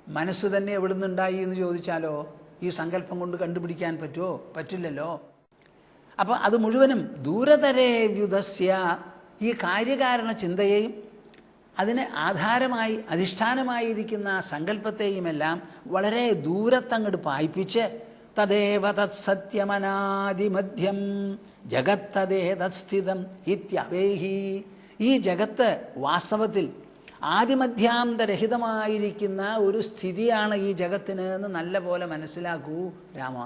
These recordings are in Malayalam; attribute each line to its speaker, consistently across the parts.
Speaker 1: മനസ്സ് തന്നെ എവിടെ നിന്നുണ്ടായി എന്ന് ചോദിച്ചാലോ ഈ സങ്കല്പം കൊണ്ട് കണ്ടുപിടിക്കാൻ പറ്റുമോ? പറ്റില്ലല്ലോ. അപ്പോൾ അത് മുഴുവനും ദൂരതരേ വ്യുതസ്യ, ഈ കാര്യകാരണ ചിന്തയെയും അതിന് ആധാരമായി അധിഷ്ഠാനമായിരിക്കുന്ന സങ്കല്പത്തെയുമെല്ലാം വളരെ ദൂരത്തങ്ങോട്ട് പായിപ്പിച്ച് തദേവ തത് സത്യമനാദിമധ്യം ജഗത്തതേ തത്സ്ഥിതം ഇത്യവേഹി, ഈ ജഗത്ത് വാസ്തവത്തിൽ ആദിമധ്യാന്തരഹിതമായിരിക്കുന്ന ഒരു സ്ഥിതിയാണ് ഈ ജഗത്തിന് എന്ന് നല്ല പോലെ മനസ്സിലാക്കൂ രാമ.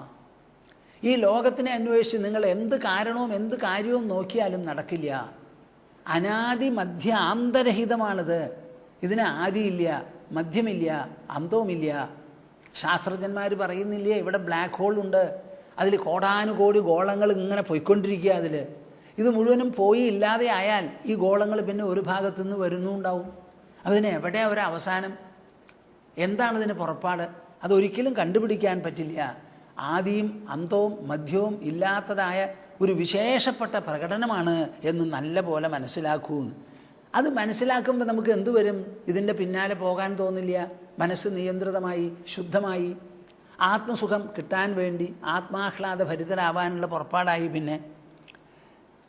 Speaker 1: ഈ ലോകത്തിനെ അന്വേഷിച്ച് നിങ്ങൾ എന്ത് കാരണവും എന്ത് കാര്യവും നോക്കിയാലും നടക്കില്ല. അനാദി മധ്യാന്തരഹിതമാണിത്. ഇതിന് ആദിയില്ല, മധ്യമില്ല, അന്തവുമില്ല. ശാസ്ത്രജ്ഞന്മാർ പറയുന്നില്ലേ, ഇവിടെ ബ്ലാക്ക് ഹോൾ ഉണ്ട്, അതിൽ കോടാനുകോടി ഗോളങ്ങൾ ഇങ്ങനെ പോയിക്കൊണ്ടിരിക്കുക. ഇത് മുഴുവനും പോയി ഇല്ലാതെ ആയാൽ ഈ ഗോളങ്ങൾ പിന്നെ ഒരു ഭാഗത്തു നിന്ന് വരുന്നുണ്ടാവും. അതിന് എവിടെ ഒരവസാനം? എന്താണിതിന് പുറപ്പാട്? അതൊരിക്കലും കണ്ടുപിടിക്കാൻ പറ്റില്ല. ആദിയും അന്തവും മധ്യവും ഇല്ലാത്തതായ ഒരു വിശേഷപ്പെട്ട പ്രകടനമാണ് എന്ന് നല്ല പോലെ മനസ്സിലാക്കൂന്ന്. അത് മനസ്സിലാക്കുമ്പോൾ നമുക്ക് എന്തു വരും? ഇതിൻ്റെ പിന്നാലെ പോകാൻ തോന്നില്ല. മനസ്സ് നിയന്ത്രിതമായി ശുദ്ധമായി ആത്മസുഖം കിട്ടാൻ വേണ്ടി ആത്മാഹ്ലാദ ഭരിതരാവാനുള്ള പുറപ്പാടായി. പിന്നെ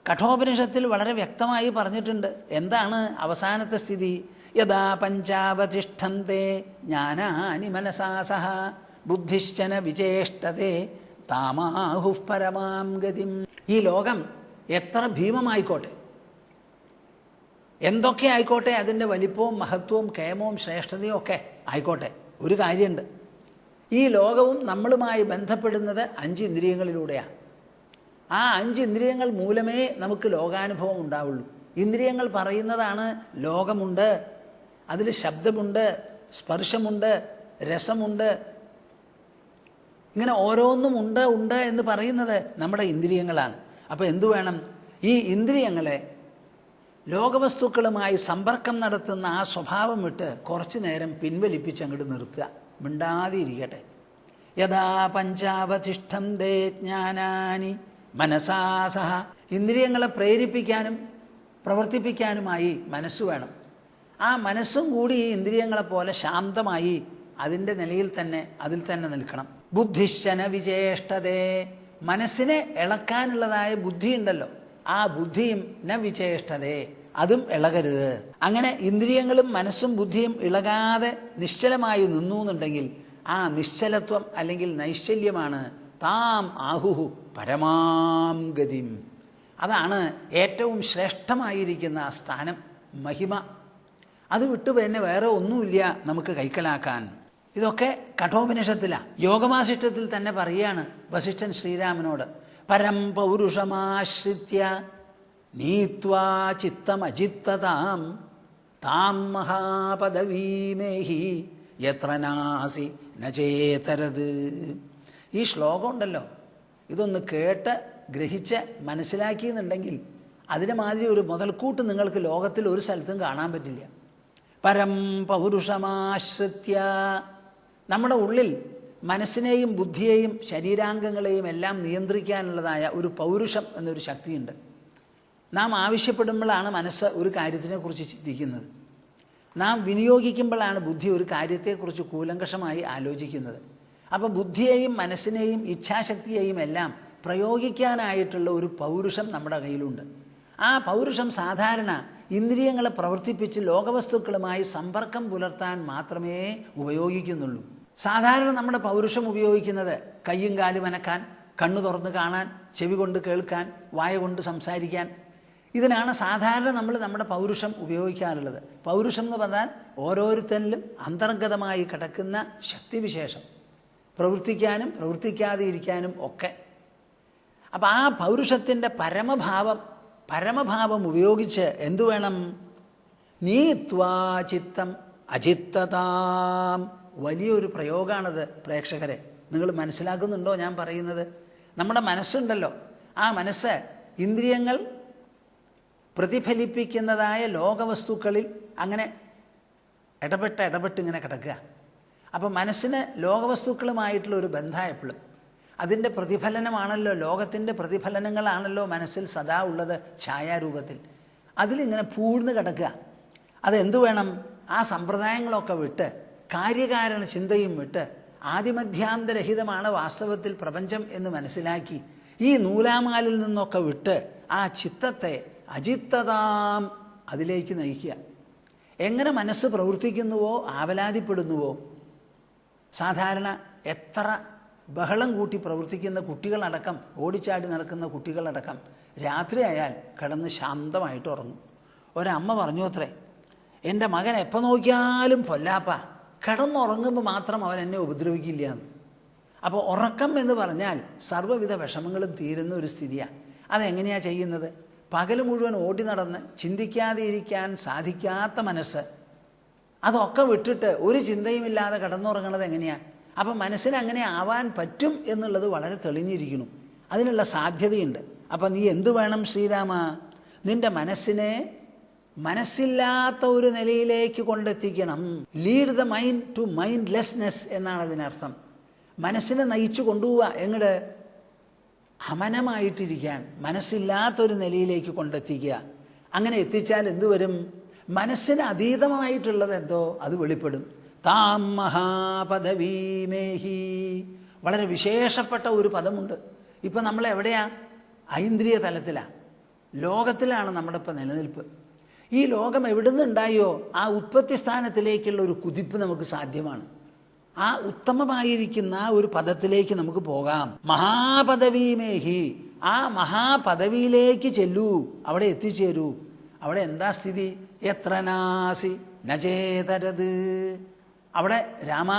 Speaker 1: കഠോപനിഷത്തിൽ വളരെ വ്യക്തമായി പറഞ്ഞിട്ടുണ്ട് എന്താണ് അവസാനത്തെ സ്ഥിതി. യഥാ പഞ്ചാവതിഷ്ഠന്തേ ജ്ഞാനാനി മനസാ സഹ ബുദ്ധിശ്ചന വിചേഷ്ടതേ താമാഹുഃ പരമാം ഗതിം. ഈ ലോകം എത്ര ഭീമമായിക്കോട്ടെ, എന്തൊക്കെ ആയിക്കോട്ടെ, അതിൻ്റെ വലിപ്പവും മഹത്വവും കേമവും ശ്രേഷ്ഠതയും ഒക്കെ ആയിക്കോട്ടെ, ഒരു കാര്യമുണ്ട്, ഈ ലോകവും നമ്മളുമായി ബന്ധപ്പെടുന്നത് 5 ഇന്ദ്രിയങ്ങളിലൂടെയാണ്. ആ 5 ഇന്ദ്രിയങ്ങൾ മൂലമേ നമുക്ക് ലോകാനുഭവം ഉണ്ടാവുള്ളൂ. ഇന്ദ്രിയങ്ങൾ പറയുന്നതാണ് ലോകമുണ്ട്, അതിൽ ശബ്ദമുണ്ട്, സ്പർശമുണ്ട്, രസമുണ്ട്, ഇങ്ങനെ ഓരോന്നും ഉണ്ട് എന്ന് പറയുന്നത് നമ്മുടെ ഇന്ദ്രിയങ്ങളാണ്. അപ്പോൾ എന്തു വേണം? ഈ ഇന്ദ്രിയങ്ങളെ ലോകവസ്തുക്കളുമായി സമ്പർക്കം നടത്തുന്ന ആ സ്വഭാവം വിട്ട് കുറച്ചു നേരം പിൻവലിപ്പിച്ച് അങ്ങോട്ട് നിർത്തുക, മിണ്ടാതെ ഇരിക്കട്ടെ. യഥാ പഞ്ചാവതിഷ്ഠന്തേ ജ്ഞാനാനി മനസാ സഹ. ഇന്ദ്രിയങ്ങളെ പ്രേരിപ്പിക്കാനും പ്രവർത്തിപ്പിക്കാനുമായി മനസ്സ് വേണം. ആ മനസ്സും കൂടി ഈ ഇന്ദ്രിയങ്ങളെപ്പോലെ ശാന്തമായി അതിൻ്റെ നിലയിൽ തന്നെ അതിൽ തന്നെ നിൽക്കണം. ബുദ്ധിശ്ചന വിചേഷ്ടതേ, മനസ്സിനെ ഇളക്കാനുള്ളതായ ബുദ്ധിയുണ്ടല്ലോ, ആ ബുദ്ധിയും ന വിചേഷ്ടതേ, അതും ഇളകരുത്. അങ്ങനെ ഇന്ദ്രിയങ്ങളും മനസ്സും ബുദ്ധിയും ഇളകാതെ നിശ്ചലമായി നിന്നു എന്നുണ്ടെങ്കിൽ ആ നിശ്ചലത്വം അല്ലെങ്കിൽ നൈശ്ചല്യമാണ് താം ആഹുഹു പരമാം ഗതിം. അതാണ് ഏറ്റവും ശ്രേഷ്ഠമായിരിക്കുന്ന സ്ഥാനം, മഹിമ. അത് വിട്ടു പിന്നെ വേറെ ഒന്നുമില്ല നമുക്ക് കൈക്കലാക്കാൻ. ഇതൊക്കെ കഠോപനിഷത്തിലാണ്. യോഗവാസിഷ്ഠത്തിൽ തന്നെ പറയുകയാണ് വസിഷ്ഠൻ ശ്രീരാമനോട്, പരം പൗരുഷമാശ്രിത്യ നീത്വാ ചിത്തമജിത്തതാം താം മഹാപദവീമേഹി യത്ര നാസി നചേതരത്. ഈ ശ്ലോകം ഉണ്ടല്ലോ, ഇതൊന്ന് കേട്ട് ഗ്രഹിച്ച് മനസ്സിലാക്കിയെന്നുണ്ടെങ്കിൽ അതിന് മാതിരി ഒരു മുതൽക്കൂട്ട് നിങ്ങൾക്ക് ലോകത്തിൽ ഒരു സ്ഥലത്തും കാണാൻ പറ്റില്ല. പരം പൗരുഷമാശ്രിത്യ, നമ്മുടെ ഉള്ളിൽ മനസ്സിനെയും ബുദ്ധിയെയും ശരീരാംഗങ്ങളെയും എല്ലാം നിയന്ത്രിക്കാനുള്ളതായ ഒരു പൗരുഷം എന്നൊരു ശക്തിയുണ്ട്. നാം ആവശ്യപ്പെടുമ്പോഴാണ് മനസ്സ് ഒരു കാര്യത്തിനെക്കുറിച്ച് ചിന്തിക്കുന്നത്. നാം വിനിയോഗിക്കുമ്പോഴാണ് ബുദ്ധി ഒരു കാര്യത്തെക്കുറിച്ച് കൂലങ്കഷമായി ആലോചിക്കുന്നത്. അപ്പോൾ ബുദ്ധിയെയും മനസ്സിനെയും ഇച്ഛാശക്തിയെയും എല്ലാം പ്രയോഗിക്കാനായിട്ടുള്ള ഒരു പൗരുഷം നമ്മുടെ കയ്യിലുണ്ട്. ആ പൗരുഷം സാധാരണ ഇന്ദ്രിയങ്ങളെ പ്രവർത്തിപ്പിച്ച് ലോകവസ്തുക്കളുമായി സമ്പർക്കം പുലർത്താൻ മാത്രമേ ഉപയോഗിക്കുന്നുള്ളൂ. സാധാരണ നമ്മുടെ പൗരുഷം ഉപയോഗിക്കുന്നത് കയ്യും കാലും അനക്കാൻ, കണ്ണു തുറന്ന് കാണാൻ, ചെവി കൊണ്ട് കേൾക്കാൻ, വായ കൊണ്ട് സംസാരിക്കാൻ, ഇതിനാണ് സാധാരണ നമ്മൾ നമ്മുടെ പൗരുഷം ഉപയോഗിക്കാറുള്ളത്. പൗരുഷം എന്ന് പറഞ്ഞാൽ ഓരോരുത്തരിലും അന്തർഗതമായി കിടക്കുന്ന ശക്തിവിശേഷം, പ്രവർത്തിക്കാനും പ്രവർത്തിക്കാതെ ഇരിക്കാനും ഒക്കെ. അപ്പം ആ പൗരുഷത്തിൻ്റെ പരമഭാവം ഉപയോഗിച്ച് എന്തു വേണം? നീത്വാ ചിത്തം അജിത്തതാം. വലിയൊരു പ്രയോഗമാണത് പ്രേക്ഷകരെ. നിങ്ങൾ മനസ്സിലാക്കുന്നുണ്ടോ ഞാൻ പറയുന്നത്? നമ്മുടെ മനസ്സുണ്ടല്ലോ, ആ മനസ്സ് ഇന്ദ്രിയങ്ങൾ പ്രതിഫലിപ്പിക്കുന്നതായ ലോകവസ്തുക്കളിൽ അങ്ങനെ ഇടപെട്ട് ഇങ്ങനെ കിടക്കുക. അപ്പോൾ മനസ്സിന് ലോകവസ്തുക്കളുമായിട്ടുള്ള ഒരു ബന്ധം എപ്പോഴും അതിൻ്റെ പ്രതിഫലനമാണല്ലോ, ലോകത്തിൻ്റെ പ്രതിഫലനങ്ങളാണല്ലോ മനസ്സിൽ സദാ ഉള്ളത് ഛായാരൂപത്തിൽ. അതിലിങ്ങനെ പൂഴ്ന്ന് കിടക്കുക. അതെന്തു വേണം? ആ സമ്പ്രദായങ്ങളൊക്കെ വിട്ട് കാര്യകാരണ ചിന്തയും വിട്ട് ആദിമധ്യാന്തരഹിതമാണ് വാസ്തവത്തിൽ പ്രപഞ്ചം എന്ന് മനസ്സിലാക്കി ഈ നൂലാമാലിൽ നിന്നൊക്കെ വിട്ട് ആ ചിത്തത്തെ അജിത്തതാം അതിലേക്ക് നയിക്കുക. എങ്ങനെ മനസ്സ് പ്രവർത്തിക്കുന്നുവോ ആവലാതിപ്പെടുന്നുവോ, സാധാരണ എത്ര ബഹളം കൂട്ടി പ്രവർത്തിക്കുന്ന കുട്ടികളടക്കം, ഓടിച്ചാടി നടക്കുന്ന കുട്ടികളടക്കം രാത്രിയായാൽ കിടന്ന് ശാന്തമായിട്ട് ഉറങ്ങും. ഒരമ്മ പറഞ്ഞു അത്രേ, എൻ്റെ മകൻ എപ്പോൾ നോക്കിയാലും പൊല്ലാപ്പ, കിടന്നുറങ്ങുമ്പോൾ മാത്രം അവൻ എന്നെ ഉപദ്രവിക്കില്ല എന്ന്. അപ്പോൾ ഉറക്കം എന്ന് പറഞ്ഞാൽ സർവ്വവിധ വിഷമങ്ങളും തീരുന്ന ഒരു സ്ഥിതിയാണ്. അതെങ്ങനെയാണ് ചെയ്യുന്നത്? പകൽ മുഴുവൻ ഓടി നടന്ന് ചിന്തിക്കാതെ ഇരിക്കാൻ സാധിക്കാത്ത മനസ്സ്, അതൊക്കെ വിട്ടിട്ട് ഒരു ചിന്തയുമില്ലാതെ കിടന്നുറങ്ങണത് എങ്ങനെയാണ്? അപ്പം മനസ്സിന് അങ്ങനെ ആവാൻ പറ്റും എന്നുള്ളത് വളരെ തെളിഞ്ഞിരിക്കണം. അതിനുള്ള സാധ്യതയുണ്ട്. അപ്പം നീ എന്തു വേണം ശ്രീരാമ? നിൻ്റെ മനസ്സിനെ മനസ്സില്ലാത്ത ഒരു നിലയിലേക്ക് കൊണ്ടെത്തിക്കണം. ലീഡ് ദ മൈൻഡ് ടു മൈൻഡ്ലെസ്നെസ് എന്നാണ് അതിനർത്ഥം. മനസ്സിനെ നയിച്ചു കൊണ്ടുപോവുക. എങ്ങോട്ട്? അമനമായിട്ടിരിക്കാൻ, മനസ്സില്ലാത്തൊരു നിലയിലേക്ക് കൊണ്ടെത്തിക്കുക. അങ്ങനെ എത്തിച്ചാൽ എന്തുവരും? മനസ്സിന് അതീതമായിട്ടുള്ളത് എന്തോ അത് വെളിപ്പെടും. താം മഹാപദവീമേഹി, വളരെ വിശേഷപ്പെട്ട ഒരു പദമുണ്ട്. ഇപ്പം നമ്മൾ എവിടെയാ? ഐന്ദ്രിയ തലത്തിലാണ്, ലോകത്തിലാണ് നമ്മുടെ ഇപ്പം നിലനിൽപ്പ്. ഈ ലോകം എവിടെ നിന്നുണ്ടായോ ആ ഉത്പത്തി സ്ഥാനത്തിലേക്കുള്ള ഒരു കുതിപ്പ് നമുക്ക് സാധ്യമാണ്. ആ ഉത്തമമായിരിക്കുന്ന ഒരു പദത്തിലേക്ക് നമുക്ക് പോകാം. മഹാപദവീമേഹി, ആ മഹാപദവിയിലേക്ക് ചെല്ലൂ, അവിടെ എത്തിച്ചേരൂ. അവിടെ എന്താ സ്ഥിതി? എത്ര നാസി നചേതരത്. അവിടെ രാമ,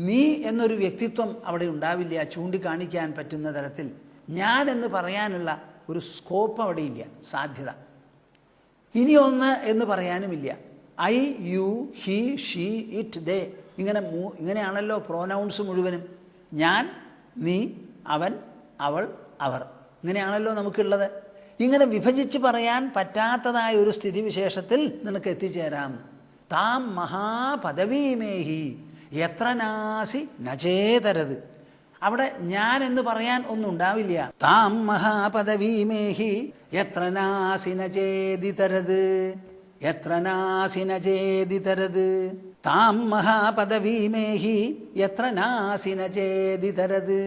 Speaker 1: നീ എന്നൊരു വ്യക്തിത്വം അവിടെ ഉണ്ടാവില്ല. ചൂണ്ടിക്കാണിക്കാൻ പറ്റുന്ന തരത്തിൽ ഞാൻ എന്ന് പറയാനുള്ള ഒരു സ്കോപ്പ് അവിടെ ഇല്ല, സാധ്യത. ഇനി ഒന്ന് എന്ന് പറയാനുമില്ല. I, you, he, she, it, they, ഇങ്ങനെയാണല്ലോ പ്രോനൗൺസ് മുഴുവനും. ഞാൻ, നീ, അവൻ, അവൾ, അവർ, ഇങ്ങനെയാണല്ലോ നമുക്കുള്ളത്. ഇങ്ങനെ വിഭജിച്ച് പറയാൻ പറ്റാത്തതായ ഒരു സ്ഥിതിവിശേഷത്തിൽ നിനക്ക് എത്തിച്ചേരാം. താം മഹാപദവീമേഹി എത്ര നാസി നചേതരത്. അവിടെ ഞാൻ എന്ന് പറയാൻ ഒന്നും ഉണ്ടാവില്ല. താം മഹാപദവീമേഹി എത്ര നാസി നചേതിതരത്, എത്ര നാസി നചേതിതരത്. താം മഹാപദവീമേഹി എത്ര നാസി നചേതിതരത്.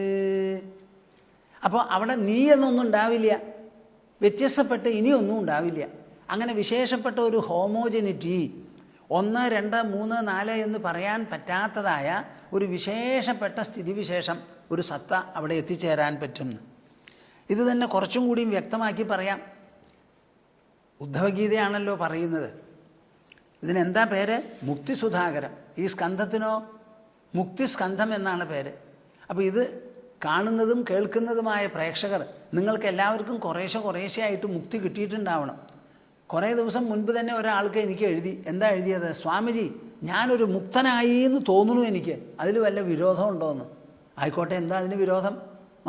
Speaker 1: അപ്പോൾ അവിടെ നീ എന്നൊന്നും ഉണ്ടാവില്ല, വ്യത്യസ്തപ്പെട്ട് ഇനിയൊന്നും ഉണ്ടാവില്ല. അങ്ങനെ വിശേഷപ്പെട്ട ഒരു ഹോമോജനിറ്റി, 1, 2, 3, 4 എന്ന് പറയാൻ പറ്റാത്തതായ ഒരു വിശേഷപ്പെട്ട സ്ഥിതിവിശേഷം, ഒരു സത്ത അവിടെ എത്തിച്ചേരാൻ പറ്റും. ഇത് തന്നെ കുറച്ചും കൂടിയും വ്യക്തമാക്കി പറയാം. ഉദ്ധവഗീതയാണല്ലോ പറയുന്നത്. ഇതിനെന്താ പേര്? മുക്തിസുധാകരം. ഈ സ്കന്ധത്തിനോ മുക്തിസ്കന്ധം എന്നാണ് പേര്. അപ്പോൾ ഇത് കാണുന്നതും കേൾക്കുന്നതുമായ പ്രേക്ഷകർ, നിങ്ങൾക്ക് എല്ലാവർക്കും കുറേശ്ശെയായിട്ട് മുക്തി കിട്ടിയിട്ടുണ്ടാവണം. കുറേ ദിവസം മുൻപ് തന്നെ ഒരാൾക്ക് എനിക്ക് എഴുതി. എന്താ എഴുതിയത്? സ്വാമിജി, ഞാനൊരു മുക്തനായി എന്ന് തോന്നുന്നു എനിക്ക്, അതിൽ വല്ല വിരോധം ഉണ്ടോ എന്ന്. ആയിക്കോട്ടെ, എന്താ അതിന് വിരോധം?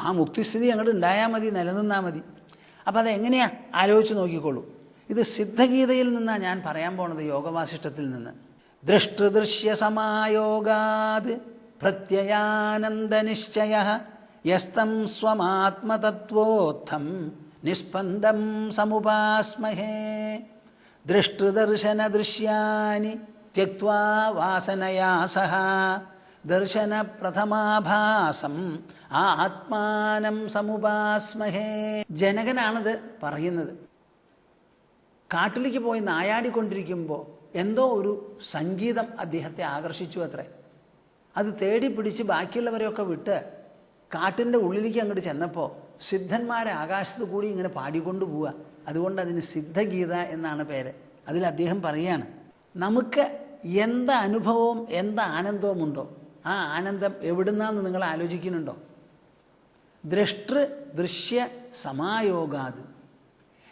Speaker 1: ആ മുക്തിസ്ഥിതി അങ്ങോട്ട് ഉണ്ടായാൽ മതി, നിലനിന്നാൽ മതി. അപ്പം അതെങ്ങനെയാണ് ആലോചിച്ച് നോക്കിക്കോളൂ. ഇത് സിദ്ധഗീതയിൽ നിന്നാണ് ഞാൻ പറയാൻ പോണത്, യോഗവാസിഷ്ടത്തിൽ നിന്ന്. ദൃഷ്ടദൃശ്യ സമായോഗാത് പ്രത്യയാനന്ദനിശ്ചയ യസ്തം സ്വമാത്മതത്വോത്ഥം നിസ്പന്ദം സമുപാസ്മഹേ. ദൃഷ്ടദർശനദൃശ്യാനി ത്യക്ത്വാ വാസനയാ സഹ ദർശനപ്രഥമാഭാസം ആത്മാനം സമുപാസ്മഹേ. ജനകനാണത് പറയുന്നത്. കാട്ടിലേക്ക് പോയി നായാടിക്കൊണ്ടിരിക്കുമ്പോൾ എന്തോ ഒരു സംഗീതം അദ്ദേഹത്തെ ആകർഷിച്ചു അത്രേ. അത് തേടി പിടിച്ച് ബാക്കിയുള്ളവരെയൊക്കെ വിട്ട് കാട്ടിൻ്റെ ഉള്ളിലേക്ക് അങ്ങോട്ട് ചെന്നപ്പോൾ സിദ്ധന്മാരെ ആകാശത്ത് കൂടി ഇങ്ങനെ പാടിക്കൊണ്ടു പോവുക. അതുകൊണ്ട് അതിന് സിദ്ധഗീത എന്നാണ് പേര്. അതിൽ അദ്ദേഹം പറയുകയാണ്, നമുക്ക് എന്ത് അനുഭവവും എന്ത് ആനന്ദവും ഉണ്ടോ, ആ ആനന്ദം എവിടുന്നാന്ന് നിങ്ങൾ ആലോചിക്കുന്നുണ്ടോ? ദൃഷ്ടൃ ദൃശ്യ സമായോഗാത്.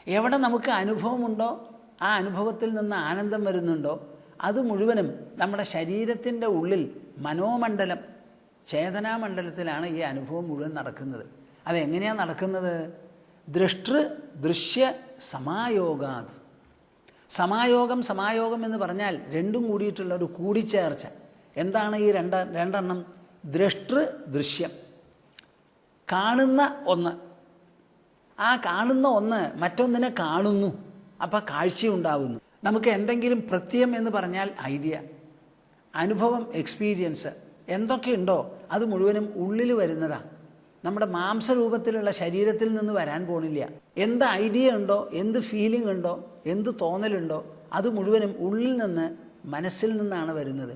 Speaker 1: എവിടെ നമുക്ക് അനുഭവമുണ്ടോ, ആ അനുഭവത്തിൽ നിന്ന് ആനന്ദം വരുന്നുണ്ടോ, അത് മുഴുവനും നമ്മുടെ ശരീരത്തിൻ്റെ ഉള്ളിൽ മനോമണ്ഡലം, ചേതനാമണ്ഡലത്തിലാണ് ഈ അനുഭവം മുഴുവൻ നടക്കുന്നത്. അതെങ്ങനെയാണ് നടക്കുന്നത്? ദൃഷ്ടൃ ദൃശ്യ സമായോഗാത്. സമായോഗം എന്ന് പറഞ്ഞാൽ രണ്ടും കൂടിയിട്ടുള്ള ഒരു കൂടിച്ചേർച്ച. എന്താണ് ഈ രണ്ടെണ്ണം? ദൃഷ്ടൃ ദൃശ്യം, കാണുന്ന ഒന്ന്. ആ കാണുന്ന ഒന്ന് മറ്റൊന്നിനെ കാണുന്നു, അപ്പം കാഴ്ചയുണ്ടാവുന്നു. നമുക്ക് എന്തെങ്കിലും പ്രത്യയം എന്ന് പറഞ്ഞാൽ ഐഡിയ, അനുഭവം, എക്സ്പീരിയൻസ് എന്തൊക്കെയുണ്ടോ അത് മുഴുവനും ഉള്ളിൽ വരുന്നതാണ്. നമ്മുടെ മാംസരൂപത്തിലുള്ള ശരീരത്തിൽ നിന്ന് വരാൻ പോണില്ല. എന്ത് ഐഡിയ ഉണ്ടോ, എന്ത് ഫീലിംഗ് ഉണ്ടോ, എന്ത് തോന്നലുണ്ടോ അത് മുഴുവനും ഉള്ളിൽ നിന്ന്, മനസ്സിൽ നിന്നാണ് വരുന്നത്.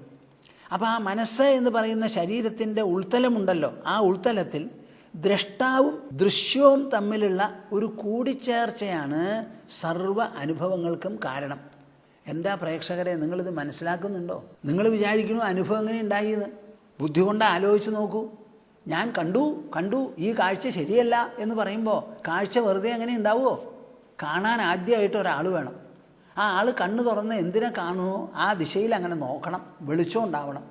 Speaker 1: അപ്പോൾ ആ മനസ്സ് എന്ന് പറയുന്ന ശരീരത്തിൻ്റെ ഉൾത്തലമുണ്ടല്ലോ, ആ ഉൾത്തലത്തിൽ ദ്രഷ്ടാവും ദൃശ്യവും തമ്മിലുള്ള ഒരു കൂടിച്ചേർച്ചയാണ് സർവ്വ അനുഭവങ്ങൾക്കും കാരണം. എന്താ പ്രേക്ഷകരെ, നിങ്ങളിത് മനസ്സിലാക്കുന്നുണ്ടോ? നിങ്ങൾ വിചാരിക്കണു അനുഭവം എങ്ങനെ ഉണ്ടായിന്ന്? ബുദ്ധി കൊണ്ട് ആലോചിച്ച് നോക്കൂ. ഞാൻ കണ്ടു ഈ കാഴ്ച ശരിയല്ല എന്ന് പറയുമ്പോൾ കാഴ്ച വെറുതെ അങ്ങനെ ഉണ്ടാവുമോ? കാണാൻ ആദ്യമായിട്ട് ഒരാൾ വേണം. ആ ആൾ കണ്ണ് തുറന്ന് എന്തിനെ കാണുമോ ആ ദിശയിൽ അങ്ങനെ നോക്കണം, വെളിച്ചം ഉണ്ടാവണം.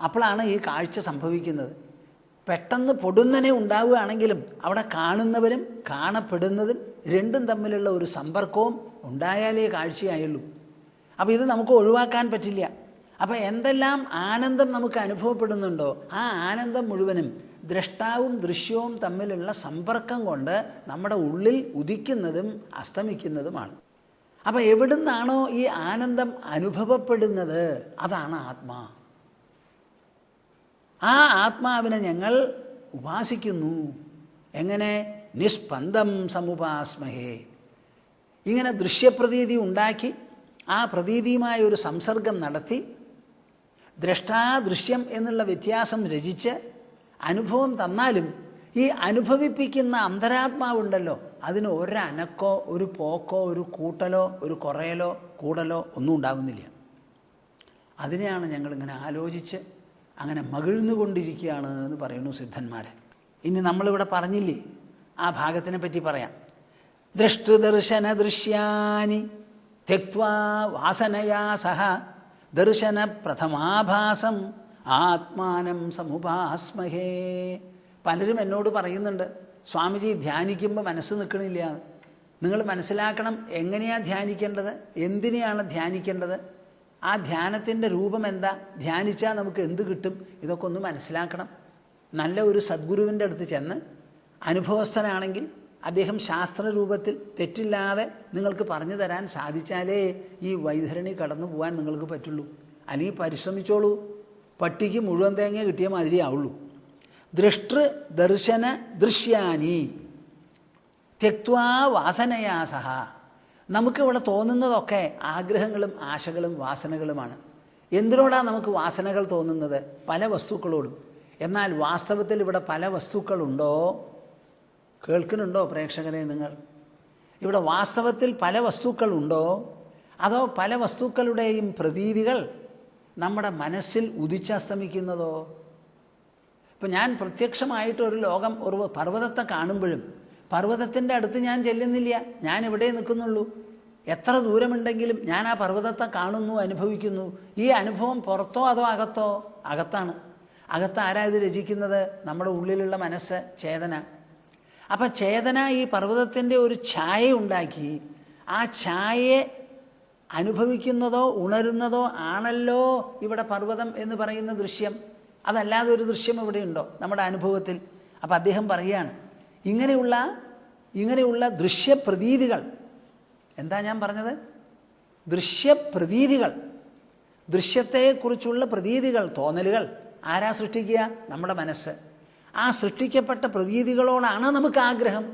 Speaker 1: അപ്പോഴാണ് ഈ കാഴ്ച സംഭവിക്കുന്നത്. പെട്ടെന്ന് പൊടുന്നനെ ഉണ്ടാവുകയാണെങ്കിലും അവിടെ കാണുന്നവരും കാണപ്പെടുന്നതും രണ്ടും തമ്മിലുള്ള ഒരു സമ്പർക്കവും ഉണ്ടായാലേ കാഴ്ചയായുള്ളൂ. അപ്പോൾ ഇത് നമുക്ക് ഒഴിവാക്കാൻ പറ്റില്ല. അപ്പോൾ എന്തെല്ലാം ആനന്ദം നമുക്ക് അനുഭവപ്പെടുന്നുണ്ടോ ആ ആനന്ദം മുഴുവനും ദ്രഷ്ടാവും ദൃശ്യവും തമ്മിലുള്ള സമ്പർക്കം കൊണ്ട് നമ്മുടെ ഉള്ളിൽ ഉദിക്കുന്നതും അസ്തമിക്കുന്നതുമാണ്. അപ്പോൾ എവിടുന്നാണോ ഈ ആനന്ദം അനുഭവപ്പെടുന്നത് അതാണ് ആത്മാ. ആ ആത്മാവിനെ ഞങ്ങൾ ഉപാസിക്കുന്നു. എങ്ങനെ? നിസ്പന്ദം സമുപാസ്മഹേ. ഇങ്ങനെ ദൃശ്യപ്രതീതി ഉണ്ടാക്കി ആ പ്രതീതിയുമായ ഒരു സംസർഗം നടത്തി ദ്രഷ്ടാദൃശ്യം എന്നുള്ള വ്യത്യാസം രചിച്ച് അനുഭവം തന്നാലും ഈ അനുഭവിപ്പിക്കുന്ന അന്തരാത്മാവുണ്ടല്ലോ അതിന് ഒരനക്കോ ഒരു പോക്കോ ഒരു കൂട്ടലോ ഒരു കുറയലോ കൂടലോ ഒന്നും ഉണ്ടാകുന്നില്ല. അതിനെയാണ് ഞങ്ങളിങ്ങനെ ആലോചിച്ച് അങ്ങനെ മകിഴ്ന്നുകൊണ്ടിരിക്കുകയാണ് എന്ന് പറയുന്നു സിദ്ധന്മാരെ. ഇനി നമ്മളിവിടെ പറഞ്ഞില്ലേ, ആ ഭാഗത്തിനെ പറ്റി പറയാം. ദൃഷ്ടദർശന ദൃശ്യാനി ത്യക്വാ വാസനയാ സഹ ദർശന പ്രഥമാഭാസം ആത്മാനം സമുപാസ്മഹേ. പലരും എന്നോട് പറയുന്നുണ്ട്, സ്വാമിജി ധ്യാനിക്കുമ്പോൾ മനസ്സ് നിൽക്കണില്ല. നിങ്ങൾ മനസ്സിലാക്കണം എങ്ങനെയാണ് ധ്യാനിക്കേണ്ടത്, എന്തിനെയാണ് ധ്യാനിക്കേണ്ടത്, ആ ധ്യാനത്തിൻ്റെ രൂപം എന്താ, ധ്യാനിച്ചാൽ നമുക്ക് എന്ത് കിട്ടും, ഇതൊക്കെ ഒന്ന് മനസ്സിലാക്കണം. നല്ല ഒരു സദ്ഗുരുവിൻ്റെ അടുത്ത് ചെന്ന് അനുഭവസ്ഥനാണെങ്കിൽ അദ്ദേഹം ശാസ്ത്രരൂപത്തിൽ തെറ്റില്ലാതെ നിങ്ങൾക്ക് പറഞ്ഞു തരാൻ സാധിച്ചാലേ ഈ വൈതരണി കടന്നു പോകാൻ നിങ്ങൾക്ക് പറ്റുള്ളൂ. അല്ലെങ്കിൽ പരിശ്രമിച്ചോളൂ, പട്ടിക്ക് മുഴുവൻ തേങ്ങ കിട്ടിയ മാതിരി ആവുള്ളൂ. ദൃഷ്ടൃ ദർശന ദൃശ്യാനി ത്യക്വാ വാസനയാ സഹ. നമുക്കിവിടെ തോന്നുന്നതൊക്കെ ആഗ്രഹങ്ങളും ആശകളും വാസനകളുമാണ്. എന്തിനോടാണ് നമുക്ക് വാസനകൾ തോന്നുന്നത്? പല വസ്തുക്കളോടും. എന്നാൽ വാസ്തവത്തിൽ ഇവിടെ പല വസ്തുക്കളുണ്ടോ? കേൾക്കുന്നുണ്ടോ പ്രേക്ഷകരെ നിങ്ങൾ? ഇവിടെ വാസ്തവത്തിൽ പല വസ്തുക്കളുണ്ടോ? അതോ പല വസ്തുക്കളുടെയും പ്രതീതികൾ നമ്മുടെ മനസ്സിൽ ഉദിച്ചസ്തമിക്കുന്നതോ? ഇപ്പം ഞാൻ പ്രത്യക്ഷമായിട്ട് ഒരു ലോകം, ഒരു പർവ്വതത്തെ കാണുമ്പോഴും പർവ്വതത്തിൻ്റെ അടുത്ത് ഞാൻ ചെല്ലുന്നില്ല, ഞാൻ ഇവിടെ നിൽക്കുന്നുള്ളൂ. എത്ര ദൂരമുണ്ടെങ്കിലും ഞാൻ ആ പർവ്വതത്തെ കാണുന്നു, അനുഭവിക്കുന്നു. ഈ അനുഭവം പുറത്തോ അതോ അകത്തോ? അകത്താണ്. അകത്ത് ആരാ ഇത് രചിക്കുന്നത്? നമ്മുടെ ഉള്ളിലുള്ള മനസ്സ്, ചേതന. അപ്പം ചേതന ഈ പർവ്വതത്തിൻ്റെ ഒരു ഛായ ഉണ്ടാക്കി ആ ഛായയെ അനുഭവിക്കുന്നതോ ഉണരുന്നതോ ആണല്ലോ ഇവിടെ പർവ്വതം എന്ന് പറയുന്ന ദൃശ്യം. അതല്ലാതെ ഒരു ദൃശ്യം ഇവിടെയുണ്ടോ നമ്മുടെ അനുഭവത്തിൽ? അപ്പം അദ്ദേഹം പറയുകയാണ്, ഇങ്ങനെയുള്ള ദൃശ്യപ്രതീതികൾ, എന്താ ഞാൻ പറഞ്ഞത്? ദൃശ്യപ്രതീതികൾ, ദൃശ്യത്തെക്കുറിച്ചുള്ള പ്രതീതികൾ, തോന്നലുകൾ ആരാ സൃഷ്ടിക്കുക? നമ്മുടെ മനസ്സ്. ആ സൃഷ്ടിക്കപ്പെട്ട പ്രതീതികളോടാണ് നമുക്ക് ആഗ്രഹം.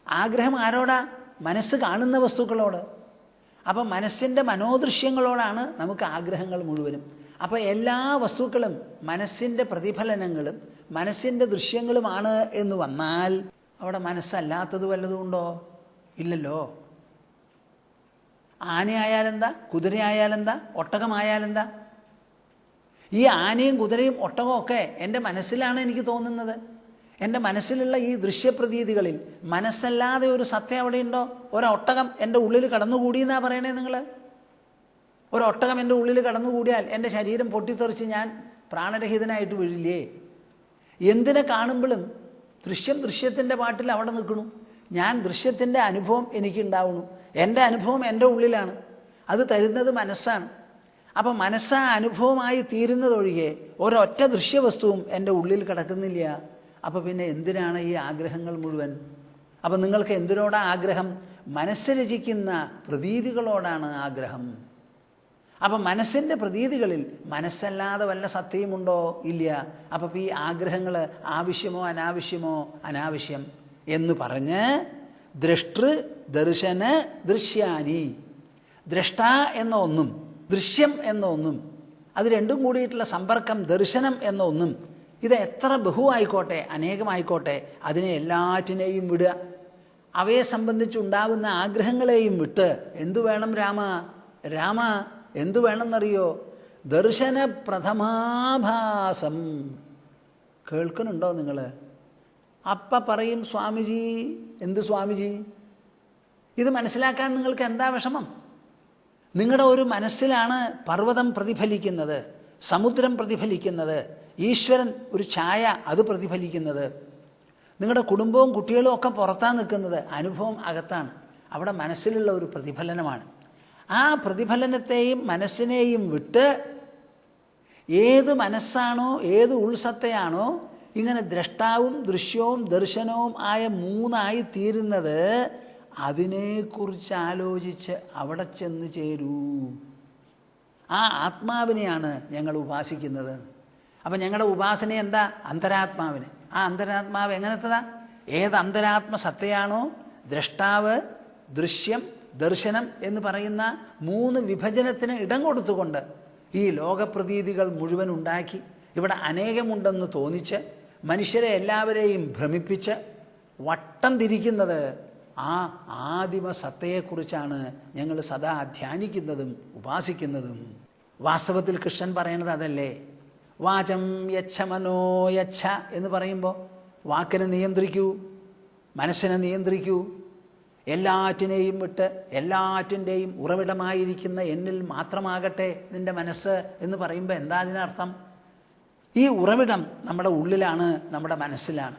Speaker 1: ആഗ്രഹം ആരോടാ? മനസ്സ് കാണുന്ന വസ്തുക്കളോട്. അപ്പം മനസ്സിൻ്റെ മനോദൃശ്യങ്ങളോടാണ് നമുക്ക് ആഗ്രഹങ്ങൾ മുഴുവനും. അപ്പോൾ എല്ലാ വസ്തുക്കളും മനസ്സിൻ്റെ പ്രതിഫലനങ്ങളും മനസ്സിൻ്റെ ദൃശ്യങ്ങളുമാണ് എന്ന് വന്നാൽ അവിടെ മനസ്സല്ലാത്തത് വല്ലതും ഉണ്ടോ? ഇല്ലല്ലോ. ആനയായാലെന്താ, കുതിരയായാലെന്താ, ഒട്ടകമായാലെന്താ? ഈ ആനയും കുതിരയും ഒട്ടകവും ഒക്കെ എൻ്റെ മനസ്സിലാണ് എനിക്ക് തോന്നുന്നത്. എൻ്റെ മനസ്സിലുള്ള ഈ ദൃശ്യപ്രതീതികളിൽ മനസ്സല്ലാതെ ഒരു സത്യം അവിടെയുണ്ടോ? ഒരൊട്ടകം എൻ്റെ ഉള്ളിൽ കടന്നുകൂടിയെന്നാണ് പറയണേ നിങ്ങൾ. ഒരൊട്ടകം എൻ്റെ ഉള്ളിൽ കടന്നുകൂടിയാൽ എൻ്റെ ശരീരം പൊട്ടിത്തെറിച്ച് ഞാൻ പ്രാണരഹിതനായിട്ട് വീഴില്ലേ? എന്തിനെ കാണുമ്പോഴും ദൃശ്യത്തിൻ്റെ പാട്ടിൽ അവിടെ നിൽക്കണു. ഞാൻ ദൃശ്യത്തിൻ്റെ അനുഭവം എനിക്കുണ്ടാവണു. എൻ്റെ അനുഭവം എൻ്റെ ഉള്ളിലാണ്, അത് തരുന്നത് മനസ്സാണ്. അപ്പം മനസ്സാ അനുഭവമായി തീരുന്നതൊഴികെ ഒരൊറ്റ ദൃശ്യവസ്തുവും എൻ്റെ ഉള്ളിൽ കിടക്കുന്നില്ല. അപ്പോൾ പിന്നെ എന്തിനാണ് ഈ ആഗ്രഹങ്ങൾ മുഴുവൻ? അപ്പം നിങ്ങൾക്ക് എന്തിനോടാണ് ആഗ്രഹം? മനസ്സ് രചിക്കുന്ന പ്രതീതികളോടാണ് ആഗ്രഹം. അപ്പം മനസ്സിൻ്റെ പ്രതീതികളിൽ മനസ്സല്ലാതെ വല്ല സത്യമുണ്ടോ? ഇല്ല. അപ്പം ഈ ആഗ്രഹങ്ങൾ ആവശ്യമോ അനാവശ്യമോ? അനാവശ്യം എന്ന് പറഞ്ഞ് ദൃഷ്ടൃ ദർശന ദൃശ്യാനി, ദ്രഷ്ട എന്ന ഒന്നും ദൃശ്യം എന്ന ഒന്നും, അത് രണ്ടും കൂടിയിട്ടുള്ള സമ്പർക്കം ദർശനം എന്ന ഒന്നും, ഇത് എത്ര ബഹുവായിക്കോട്ടെ അനേകമായിക്കോട്ടെ അതിനെ എല്ലാറ്റിനെയും വിടുക. അവയെ സംബന്ധിച്ചുണ്ടാകുന്ന ആഗ്രഹങ്ങളെയും വിട്ട് എന്തു വേണം രാമ? രാമ എന്തു വേണമെന്നറിയോ? ദർശന പ്രഥമാഭാസം. കേൾക്കുന്നുണ്ടോ നിങ്ങൾ? അപ്പം പറയും സ്വാമിജി. എന്ത് സ്വാമിജി? ഇത് മനസ്സിലാക്കാൻ നിങ്ങൾക്ക് എന്താ വിഷമം? നിങ്ങളുടെ ഒരു മനസ്സിലാണ് പർവ്വതം പ്രതിഫലിക്കുന്നത്, സമുദ്രം പ്രതിഫലിക്കുന്നത്, ഈശ്വരൻ ഒരു ഛായ അത് പ്രതിഫലിക്കുന്നത്. നിങ്ങളുടെ കുടുംബവും കുട്ടികളും ഒക്കെ പുറത്താണ് നിൽക്കുന്നത്, അനുഭവം അകത്താണ്. അവിടെ മനസ്സിലുള്ള ഒരു പ്രതിഫലനമാണ്. ആ പ്രതിഫലനത്തെയും മനസ്സിനെയും വിട്ട് ഏത് മനസ്സാണോ, ഏത് ഉൾസത്തയാണോ ഇങ്ങനെ ദ്രഷ്ടാവും ദൃശ്യവും ദർശനവും ആയ മൂന്നായി തീരുന്നത്, അതിനെക്കുറിച്ച് ആലോചിച്ച് അവിടെ ചെന്ന് ചേരൂ. ആ ആത്മാവിനെയാണ് ഞങ്ങൾ ഉപാസിക്കുന്നത്. അപ്പം ഞങ്ങളുടെ ഉപാസന എന്താ? അന്തരാത്മാവിന്. ആ അന്തരാത്മാവ് എങ്ങനത്തതാ? ഏത് അന്തരാത്മ സത്തയാണോ, ദ്രഷ്ടാവ് ദൃശ്യം ദർശനം എന്ന് പറയുന്ന മൂന്ന് വിഭജനത്തിന് ഇടം കൊടുത്തുകൊണ്ട് ഈ ലോകപ്രതീതികൾ മുഴുവൻ ഉണ്ടാക്കി ഇവിടെ അനേകമുണ്ടെന്ന് തോന്നിച്ച് മനുഷ്യരെ എല്ലാവരെയും ഭ്രമിപ്പിച്ച് വട്ടം തിരിക്കുന്നത് ആ ആദിമ സത്തയെക്കുറിച്ചാണ് ഞങ്ങൾ സദാ ധ്യാനിക്കുന്നതും ഉപാസിക്കുന്നതും. വാസ്തവത്തിൽ കൃഷ്ണൻ പറയണത് അതല്ലേ? വാചം യച്ഛ മനോ യച്ഛ എന്ന് പറയുമ്പോൾ വാക്കിനെ നിയന്ത്രിക്കൂ, മനസ്സിനെ നിയന്ത്രിക്കൂ. എല്ലാറ്റിനെയും വിട്ട് എല്ലാറ്റിൻ്റെയും ഉറവിടമായിരിക്കുന്ന എന്നിൽ മാത്രമാകട്ടെ നിൻ്റെ മനസ്സ് എന്ന് പറയുമ്പോൾ എന്താ അതിനർത്ഥം? ഈ ഉറവിടം നമ്മുടെ ഉള്ളിലാണ്, നമ്മുടെ മനസ്സിലാണ്.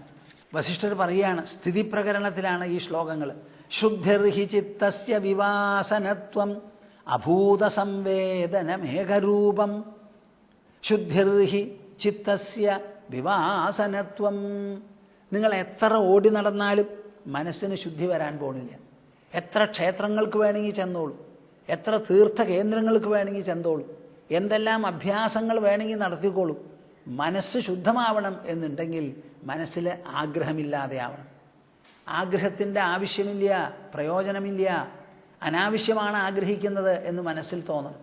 Speaker 1: വസിഷ്ഠർ പറയുകയാണ്, സ്ഥിതിപ്രകരണത്തിലാണ് ഈ ശ്ലോകങ്ങൾ. ശുദ്ധിർഹി ചിത്തസ്യ വിവാസനത്വം അഭൂത സംവേദനമേകരൂപം. ശുദ്ധിർഹി ചിത്തസ്യ വിവാസനത്വം. നിങ്ങൾ എത്ര ഓടി നടന്നാലും മനസ്സിന് ശുദ്ധി വരാൻ പോണില്ല. എത്ര ക്ഷേത്രങ്ങൾക്ക് വേണമെങ്കിൽ ചെന്നോളൂ, എത്ര തീർത്ഥ കേന്ദ്രങ്ങൾക്ക് വേണമെങ്കിൽ ചെന്നോളൂ, എന്തെല്ലാം അഭ്യാസങ്ങൾ വേണമെങ്കിൽ നടത്തിക്കോളൂ. മനസ്സ് ശുദ്ധമാവണം എന്നുണ്ടെങ്കിൽ മനസ്സിൽ ആഗ്രഹമില്ലാതെയാവണം. ആഗ്രഹത്തിൻ്റെ ആവശ്യമില്ല, പ്രയോജനമില്ല, അനാവശ്യമാണ് ആഗ്രഹിക്കുന്നത് എന്ന് മനസ്സിൽ തോന്നണം.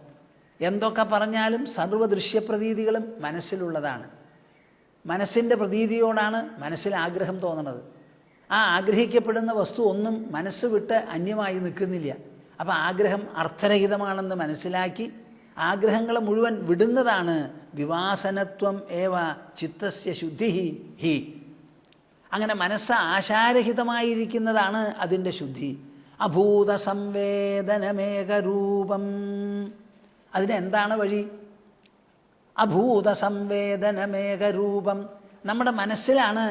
Speaker 1: എന്തൊക്കെ പറഞ്ഞാലും സർവ്വദൃശ്യപ്രതീതികളും മനസ്സിലുള്ളതാണ്. മനസ്സിൻ്റെ പ്രതീതിയോടാണ് മനസ്സിൽ ആഗ്രഹം തോന്നുന്നത്. ആ ആഗ്രഹിക്കപ്പെടുന്ന വസ്തു ഒന്നും മനസ്സ് വിട്ട് അന്യമായി നിൽക്കുന്നില്ല. അപ്പോൾ ആഗ്രഹം അർത്ഥരഹിതമാണെന്ന് മനസ്സിലാക്കി ആഗ്രഹങ്ങളെ മുഴുവൻ വിടുന്നതാണ് വിവാസനത്വം ഏവ ചിത്തസ്യ ശുദ്ധി ഹി. അങ്ങനെ മനസ്സ് ആശാരഹിതമായിരിക്കുന്നതാണ് അതിൻ്റെ ശുദ്ധി. അഭൂത സംവേദനമേകരൂപം. അതിനെന്താണ് വഴി? അഭൂത സംവേദനമേകരൂപം. നമ്മുടെ മനസ്സിലാണ്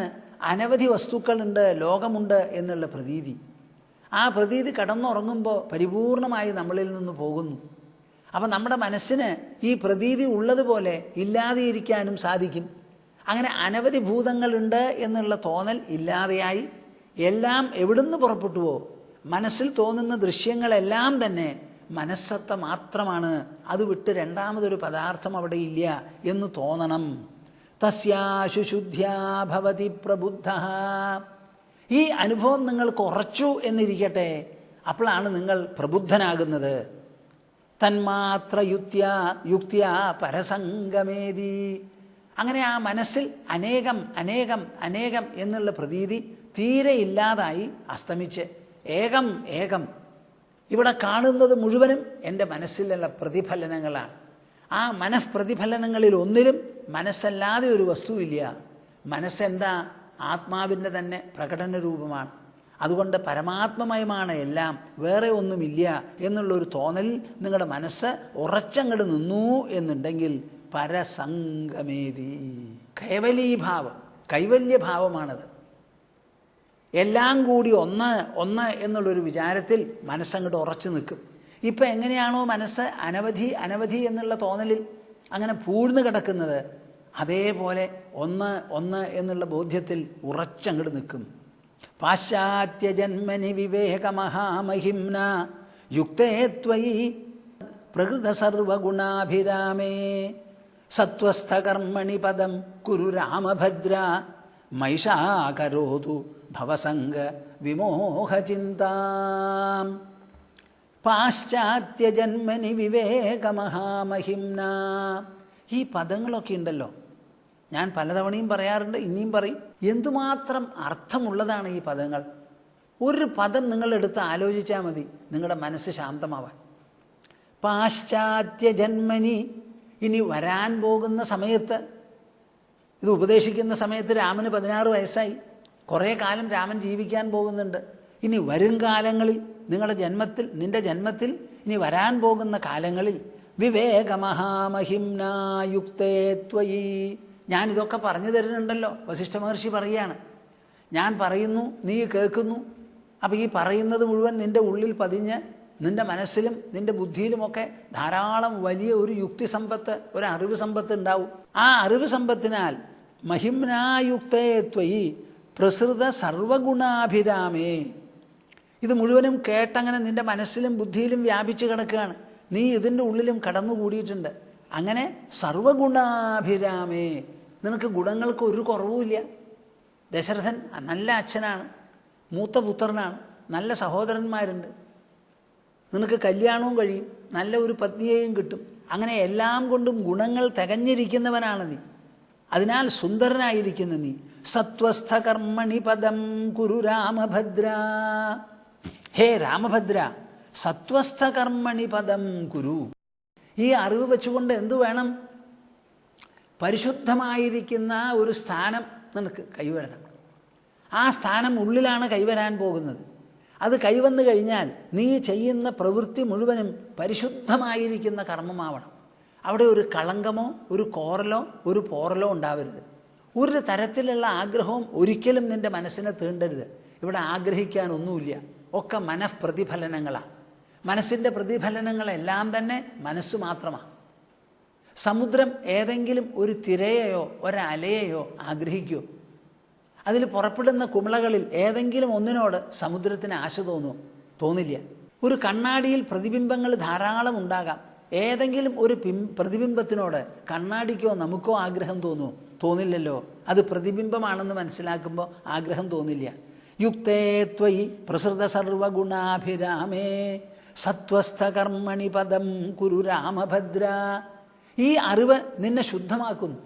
Speaker 1: അനവധി വസ്തുക്കളുണ്ട്, ലോകമുണ്ട് എന്നുള്ള പ്രതീതി. ആ പ്രതീതി കടന്നുറങ്ങുമ്പോൾ പരിപൂർണമായി നമ്മളിൽ നിന്ന് പോകുന്നു. അപ്പം നമ്മുടെ മനസ്സിന് ഈ പ്രതീതി ഉള്ളതുപോലെ ഇല്ലാതെയിരിക്കാനും സാധിക്കും. അങ്ങനെ അനവധി ഭൂതങ്ങളുണ്ട് എന്നുള്ള തോന്നൽ ഇല്ലാതെയായി എല്ലാം എവിടുന്ന് പുറപ്പെട്ടുവോ മനസ്സിൽ തോന്നുന്ന ദൃശ്യങ്ങളെല്ലാം തന്നെ മനസ്സത്ത മാത്രമാണ്, അത് വിട്ട് രണ്ടാമതൊരു പദാർത്ഥം അവിടെ ഇല്ല എന്ന് തോന്നണം. തസ്യാശു ശുദ്ധ്യാ ഭവതി പ്രബുദ്ധ. ഈ അനുഭവം നിങ്ങൾക്ക് ഉറച്ചു എന്നിരിക്കട്ടെ, അപ്പോഴാണ് നിങ്ങൾ പ്രബുദ്ധനാകുന്നത്. തന്മാത്ര യുക്തിയ പരസംഗമേതി. അങ്ങനെ ആ മനസ്സിൽ അനേകം അനേകം അനേകം എന്നുള്ള പ്രതീതി തീരെ ഇല്ലാതായി അസ്തമിച്ച് ഏകം ഏകം. ഇവിടെ കാണുന്നത് മുഴുവനും എൻ്റെ മനസ്സിലുള്ള പ്രതിഫലനങ്ങളാണ്. ആ മനഃപ്രതിഫലനങ്ങളിൽ ഒന്നിലും മനസ്സല്ലാതെ ഒരു വസ്തുവില്ല. മനസ്സെന്താ? ആത്മാവിൻ്റെ തന്നെ പ്രകടന രൂപമാണ്. അതുകൊണ്ട് പരമാത്മമയമാണ് എല്ലാം, വേറെ ഒന്നുമില്ല എന്നുള്ളൊരു തോന്നലിൽ നിങ്ങളുടെ മനസ്സ് ഉറച്ചങ്ങട് നിന്നു എന്നുണ്ടെങ്കിൽ പരസംഗമേതി. കൈവലീഭാവം, കൈവല്യഭാവമാണത്. എല്ലാം കൂടി ഒന്ന് ഒന്ന് എന്നുള്ളൊരു വിചാരത്തിൽ മനസ്സങ്ങോട്ട് ഉറച്ചു നിൽക്കും. ഇപ്പം എങ്ങനെയാണോ മനസ്സ് അനവധി അനവധി എന്നുള്ള തോന്നലിൽ അങ്ങനെ പൂഴ്ന്നു കിടക്കുന്നത്, അതേപോലെ ഒന്ന് ഒന്ന് എന്നുള്ള ബോധ്യത്തിൽ ഉറച്ചങ്ങോട്ട് നിൽക്കും. പാശ്ചാത്യജന്മനി വിവേകമഹാമഹിംന യുക്തേ ത്വയി പ്രകൃത സർവഗുണാഭിരാമേ സത്വസ്ഥകർമ്മണി പദം കുരു രാമഭദ്ര മൈഷാകരോതു ഭവസംഗ വിമോഹചിന്താം പാശ്ചാത്യജന്മനി വിവേകമഹാമഹിംന. ഈ പദങ്ങളൊക്കെ ഉണ്ടല്ലോ, ഞാൻ പലതവണയും പറയാറുണ്ട്, ഇനിയും പറയും. എന്തുമാത്രം അർത്ഥമുള്ളതാണ് ഈ പദങ്ങൾ. ഒരു പദം നിങ്ങളെടുത്ത് ആലോചിച്ചാൽ മതി നിങ്ങളുടെ മനസ്സ് ശാന്തമാവാൻ. പാശ്ചാത്യജന്മനി, ഇനി വരാൻ പോകുന്ന സമയത്ത്, ഇത് ഉപദേശിക്കുന്ന സമയത്ത് രാമന് 16 വയസ്സായി. കുറേ കാലം രാമൻ ജീവിക്കാൻ പോകുന്നുണ്ട്. ഇനി വരും കാലങ്ങളിൽ നിന്റെ ജന്മത്തിൽ ഇനി വരാൻ പോകുന്ന കാലങ്ങളിൽ വിവേകമഹാമഹിംനായുക്തേ ത്വയി. ഞാനിതൊക്കെ പറഞ്ഞു തരുന്നുണ്ടല്ലോ. വസിഷ്ഠ മഹർഷി പറയുകയാണ്, ഞാൻ പറയുന്നു, നീ കേൾക്കുന്നു. അപ്പോൾ ഈ പറയുന്നത് മുഴുവൻ നിൻ്റെ ഉള്ളിൽ പതിഞ്ഞ് നിൻ്റെ മനസ്സിലും നിൻ്റെ ബുദ്ധിയിലുമൊക്കെ ധാരാളം വലിയ ഒരു യുക്തിസമ്പത്ത്, ഒരു അറിവ് സമ്പത്ത് ഉണ്ടാവും. ആ അറിവ് സമ്പത്തിനാൽ മഹിംനായുക്തേ ത്വയി പ്രസൃത സർവഗുണാഭിരാമേ, ഇത് മുഴുവനും കേട്ടങ്ങനെ നിൻ്റെ മനസ്സിലും ബുദ്ധിയിലും വ്യാപിച്ച് കിടക്കുകയാണ്. നീ ഇതിൻ്റെ ഉള്ളിലും കടന്നുകൂടിയിട്ടുണ്ട്. അങ്ങനെ സർവഗുണാഭിരാമേ, നിനക്ക് ഗുണങ്ങൾക്ക് ഒരു കുറവുമില്ല. ദശരഥൻ നല്ല അച്ഛനാണ്, മൂത്ത പുത്രനാണ്, നല്ല സഹോദരന്മാരുണ്ട്, നിനക്ക് കല്യാണവും കഴിയും, നല്ല ഒരു പത്നിയെയും കിട്ടും. അങ്ങനെ എല്ലാം കൊണ്ടും ഗുണങ്ങൾ തികഞ്ഞിരിക്കുന്നവനാണ് നീ. അതിനാൽ സുന്ദരനായിരിക്കുന്ന നീ. സത്വസ്ഥകർമ്മണി പദം കുരു രാമഭദ്ര. ഹേ രാമഭദ്ര, സത്വസ്ഥകർമ്മണി പദം കുരു. ഈ അറിവ് വെച്ചുകൊണ്ട് എന്തു വേണം? പരിശുദ്ധമായിരിക്കുന്ന ഒരു സ്ഥാനം നിനക്ക് കൈവരണം. ആ സ്ഥാനം ഉള്ളിലാണ് കൈവരാൻ പോകുന്നത്. അത് കൈവന്നു കഴിഞ്ഞാൽ നീ ചെയ്യുന്ന പ്രവൃത്തി മുഴുവനും പരിശുദ്ധമായിരിക്കുന്ന കർമ്മമാവണം. അവിടെ ഒരു കളങ്കമോ ഒരു കോറലോ ഒരു പോറലോ ഉണ്ടാവരുത്. ഒരു തരത്തിലുള്ള ആഗ്രഹവും ഒരിക്കലും നിൻ്റെ മനസ്സിനെ തീണ്ടരുത്. ഇവിടെ ആഗ്രഹിക്കാനൊന്നുമില്ല, ഒക്കെ മനഃപ്രതിഫലനങ്ങളാണ്. മനസ്സിൻ്റെ പ്രതിഫലനങ്ങളെല്ലാം തന്നെ മനസ്സ് മാത്രമാണ്. സമുദ്രം ഏതെങ്കിലും ഒരു തിരയെയോ ഒരലയെയോ ആഗ്രഹിക്കുമോ? അതിൽ പുറപ്പെടുന്ന കുമിളകളിൽ ഏതെങ്കിലും ഒന്നിനോട് സമുദ്രത്തിന് ആശ തോന്നുമോ? തോന്നില്ല. ഒരു കണ്ണാടിയിൽ പ്രതിബിംബങ്ങൾ ധാരാളം ഉണ്ടാകാം. ഏതെങ്കിലും ഒരു പ്രതിബിംബത്തിനോട് കണ്ണാടിക്കോ നമുക്കോ ആഗ്രഹം തോന്നുമോ? തോന്നില്ലല്ലോ. അത് പ്രതിബിംബമാണെന്ന് മനസ്സിലാക്കുമ്പോൾ ആഗ്രഹം തോന്നില്ല. യുക്തേ ത്വയി പ്രസൃത സർവഗുണാഭിരാമേ സത്വസ്ഥകർമ്മണി പദം കുരു രാമഭദ്ര. ഈ അറിവ് നിന്നെ ശുദ്ധമാക്കുന്നു.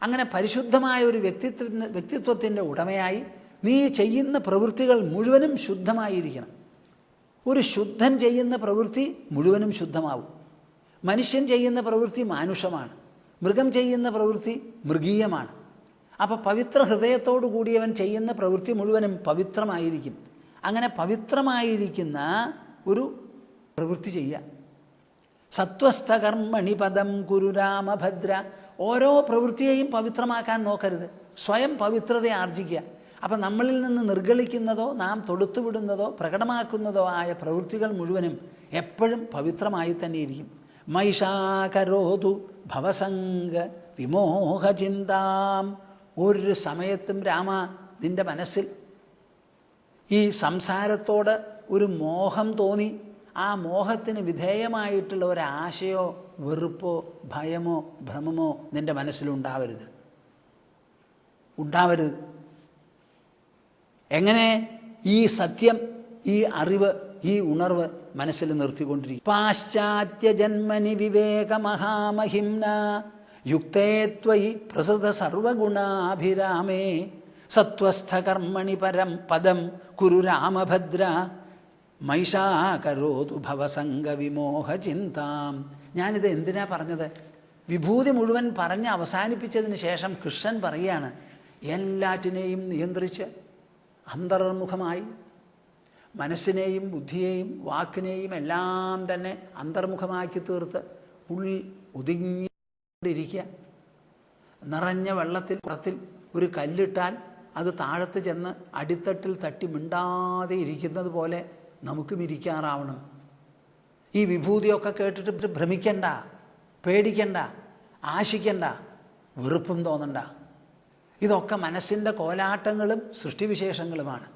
Speaker 1: അങ്ങനെ പരിശുദ്ധമായ ഒരു വ്യക്തിത്വത്തിൻ്റെ ഉടമയായി നീ ചെയ്യുന്ന പ്രവൃത്തികൾ മുഴുവനും ശുദ്ധമായിരിക്കണം. ഒരു ശുദ്ധൻ ചെയ്യുന്ന പ്രവൃത്തി മുഴുവനും ശുദ്ധമാവും. മനുഷ്യൻ ചെയ്യുന്ന പ്രവൃത്തി മാനുഷമാണ്, മൃഗം ചെയ്യുന്ന പ്രവൃത്തി മൃഗീയമാണ്. അപ്പോൾ പവിത്ര ഹൃദയത്തോടു കൂടിയവൻ ചെയ്യുന്ന പ്രവൃത്തി മുഴുവനും പവിത്രമായിരിക്കും. അങ്ങനെ പവിത്രമായിരിക്കുന്ന ഒരു പ്രവൃത്തി ചെയ്യുക. സത്വസ്ഥകർമ്മണി പദം കുരു രാമഭദ്ര. ഓരോ പ്രവൃത്തിയെയും പവിത്രമാക്കാൻ നോക്കരുത്, സ്വയം പവിത്രത ആർജിക്കുക. അപ്പം നമ്മളിൽ നിന്ന് നിർഗളിക്കുന്നതോ നാം തൊടുത്തുവിടുന്നതോ പ്രകടമാക്കുന്നതോ ആയ പ്രവൃത്തികൾ മുഴുവനും എപ്പോഴും പവിത്രമായി തന്നെ ഇരിക്കും. മൈഷാകരോതു ഭവസംഗ വിമോഹചിന്താം. ഒരു സമയത്തും രാമ നിൻ്റെ മനസ്സിൽ ഈ സംസാരത്തോട് ഒരു മോഹം തോന്നി ആ മോഹത്തിന് വിധേയമായിട്ടുള്ള ഒരാശയോ വെറുപ്പോ ഭയമോ ഭ്രമമോ നിൻ്റെ മനസ്സിലുണ്ടാവരുത്. ഉണ്ടാവരുത്. എങ്ങനെ? ഈ സത്യം, ഈ അറിവ്, ഈ ഉണർവ് മനസ്സിൽ നിർത്തിക്കൊണ്ടിരിക്കും. പാശ്ചാത്യജന്മനി വിവേകമഹാമഹിംന യുക്തേ ത്വയി പ്രസൃത സർവഗുണാഭിരാമേ സത്വസ്ഥകർമ്മണി പദം കുരു രാമഭദ്ര മൈഷാകരോതു ഭവസംഗ വിമോഹചിന്താം. ഞാനിത് എന്തിനാ പറഞ്ഞത്? വിഭൂതി മുഴുവൻ പറഞ്ഞ് അവസാനിപ്പിച്ചതിന് ശേഷം കൃഷ്ണൻ പറയുകയാണ്, എല്ലാറ്റിനെയും നിയന്ത്രിച്ച് അന്തർമുഖമായി മനസ്സിനെയും ബുദ്ധിയെയും വാക്കിനെയും എല്ലാം തന്നെ അന്തർമുഖമാക്കി തീർത്ത് ഉള്ളിൽ ഒതുങ്ങിയിരിക്കുക. നിറഞ്ഞ വെള്ളത്തിൽ ഒരു കല്ലിട്ടാൽ അത് താഴത്ത് ചെന്ന് അടിത്തട്ടിൽ തട്ടി മിണ്ടാതെ ഇരിക്കുന്നത് പോലെ നമുക്കും ഇരിക്കാറാവണം. ഈ വിഭൂതിയൊക്കെ കേട്ടിട്ട് ഭ്രമിക്കണ്ട, പേടിക്കണ്ട, ആശിക്കണ്ട, വെറുപ്പും തോന്നണ്ട. ഇതൊക്കെ മനസ്സിൻ്റെ കോലാട്ടങ്ങളും സൃഷ്ടിവിശേഷങ്ങളുമാണ്.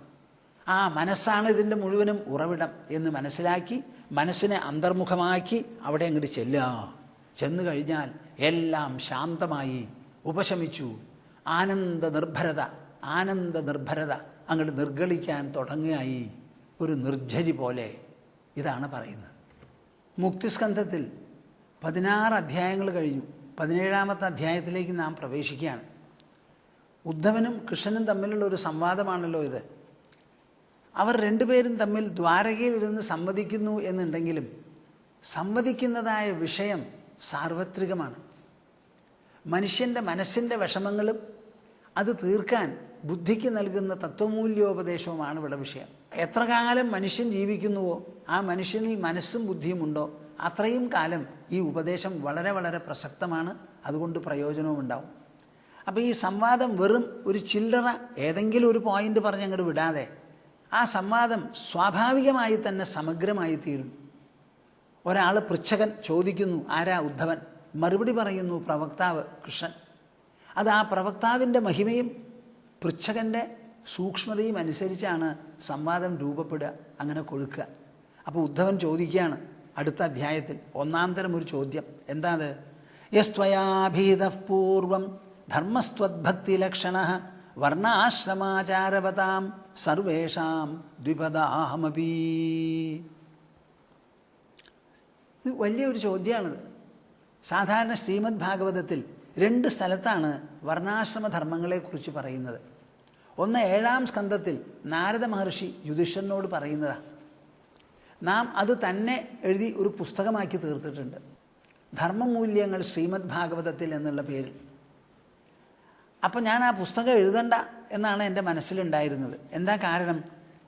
Speaker 1: ആ മനസ്സാണ് ഇതിൻ്റെ മുഴുവനും ഉറവിടം എന്ന് മനസ്സിലാക്കി മനസ്സിനെ അന്തർമുഖമാക്കി അവിടെ അങ്ങോട്ട് ചെല്ലുക. ചെന്നു കഴിഞ്ഞാൽ എല്ലാം ശാന്തമായി, ഉപശമിച്ചു, ആനന്ദ നിർഭരത അങ്ങോട്ട് നിർഗളിക്കാൻ തുടങ്ങുകയായി, ഒരു നിർജ്ജരി പോലെ. ഇതാണ് പറയുന്നത്. മുക്തിസ്കന്ധത്തിൽ 16 അധ്യായങ്ങൾ കഴിഞ്ഞു. 17ാമത്തെ അധ്യായത്തിലേക്ക് നാം പ്രവേശിക്കുകയാണ്. ഉദ്ധവനും കൃഷ്ണനും തമ്മിലുള്ള ഒരു സംവാദമാണല്ലോ ഇത്. അവർ രണ്ടുപേരും തമ്മിൽ ദ്വാരകയിലിരുന്ന് സംവദിക്കുന്നു എന്നുണ്ടെങ്കിലും സംവദിക്കുന്നതായ വിഷയം സാർവത്രികമാണ്. മനുഷ്യൻ്റെ മനസ്സിൻ്റെ വിഷമങ്ങളും അത് തീർക്കാൻ ബുദ്ധിക്ക് നൽകുന്ന തത്വമൂല്യോപദേശവുമാണ് ഇവിടെ വിഷയം. എത്ര കാലം മനുഷ്യൻ ജീവിക്കുന്നുവോ, ആ മനുഷ്യനിൽ മനസ്സും ബുദ്ധിയുമുണ്ടോ, അത്രയും കാലം ഈ ഉപദേശം വളരെ വളരെ പ്രസക്തമാണ്. അതുകൊണ്ട് പ്രയോജനവും ഉണ്ടാവും. അപ്പോൾ ഈ സംവാദം വെറും ഒരു ചില്ലറ ഏതെങ്കിലും ഒരു പോയിൻ്റ് പറഞ്ഞ് അങ്ങോട്ട് വിടാതെ ആ സംവാദം സ്വാഭാവികമായി തന്നെ സമഗ്രമായി തീരും. ഒരാൾ പൃച്ഛകൻ ചോദിക്കുന്നു, ആരാ? ഉദ്ധവൻ. മറുപടി പറയുന്നു പ്രവക്താവ് കൃഷ്ണൻ. അത് ആ പ്രവക്താവിൻ്റെ മഹിമയും പൃച്ഛകൻ്റെ സൂക്ഷ്മതയും അനുസരിച്ചാണ് സംവാദം രൂപപ്പെടുക, അങ്ങനെ കൊഴുക്കുക. അപ്പോൾ ഉദ്ധവൻ ചോദിക്കുകയാണ് അടുത്ത അധ്യായത്തിൽ 1-ാം തരം ഒരു ചോദ്യം. എന്താ അത്? യസ്ത്വയാഭീതഃ പൂർവം ധർമ്മസ്ത്വദ്ഭക്തിലക്ഷണഃ വർണ്ണാശ്രമാചാരവതാം സർവേഷാം ദ്വിപദാമപി. ഇത് വലിയൊരു ചോദ്യമാണിത്. സാധാരണ ശ്രീമദ് ഭാഗവതത്തിൽ 2 സ്ഥലത്താണ് വർണ്ണാശ്രമധർമ്മങ്ങളെക്കുറിച്ച് പറയുന്നത്. ഒന്ന് 7-ാം സ്കന്ധത്തിൽ നാരദ മഹർഷി യുധിഷ്ഠിരനോട് പറയുന്നതാണ്. നാം അത് തന്നെ എഴുതി ഒരു പുസ്തകമാക്കി തീർത്തിട്ടുണ്ട്, ധർമ്മമൂല്യങ്ങൾ ശ്രീമദ് ഭാഗവതത്തിൽ എന്നുള്ള പേരിൽ. അപ്പം ഞാൻ ആ പുസ്തകം എഴുതണ്ട എന്നാണ് എൻ്റെ മനസ്സിലുണ്ടായിരുന്നത്. എന്താ കാരണം?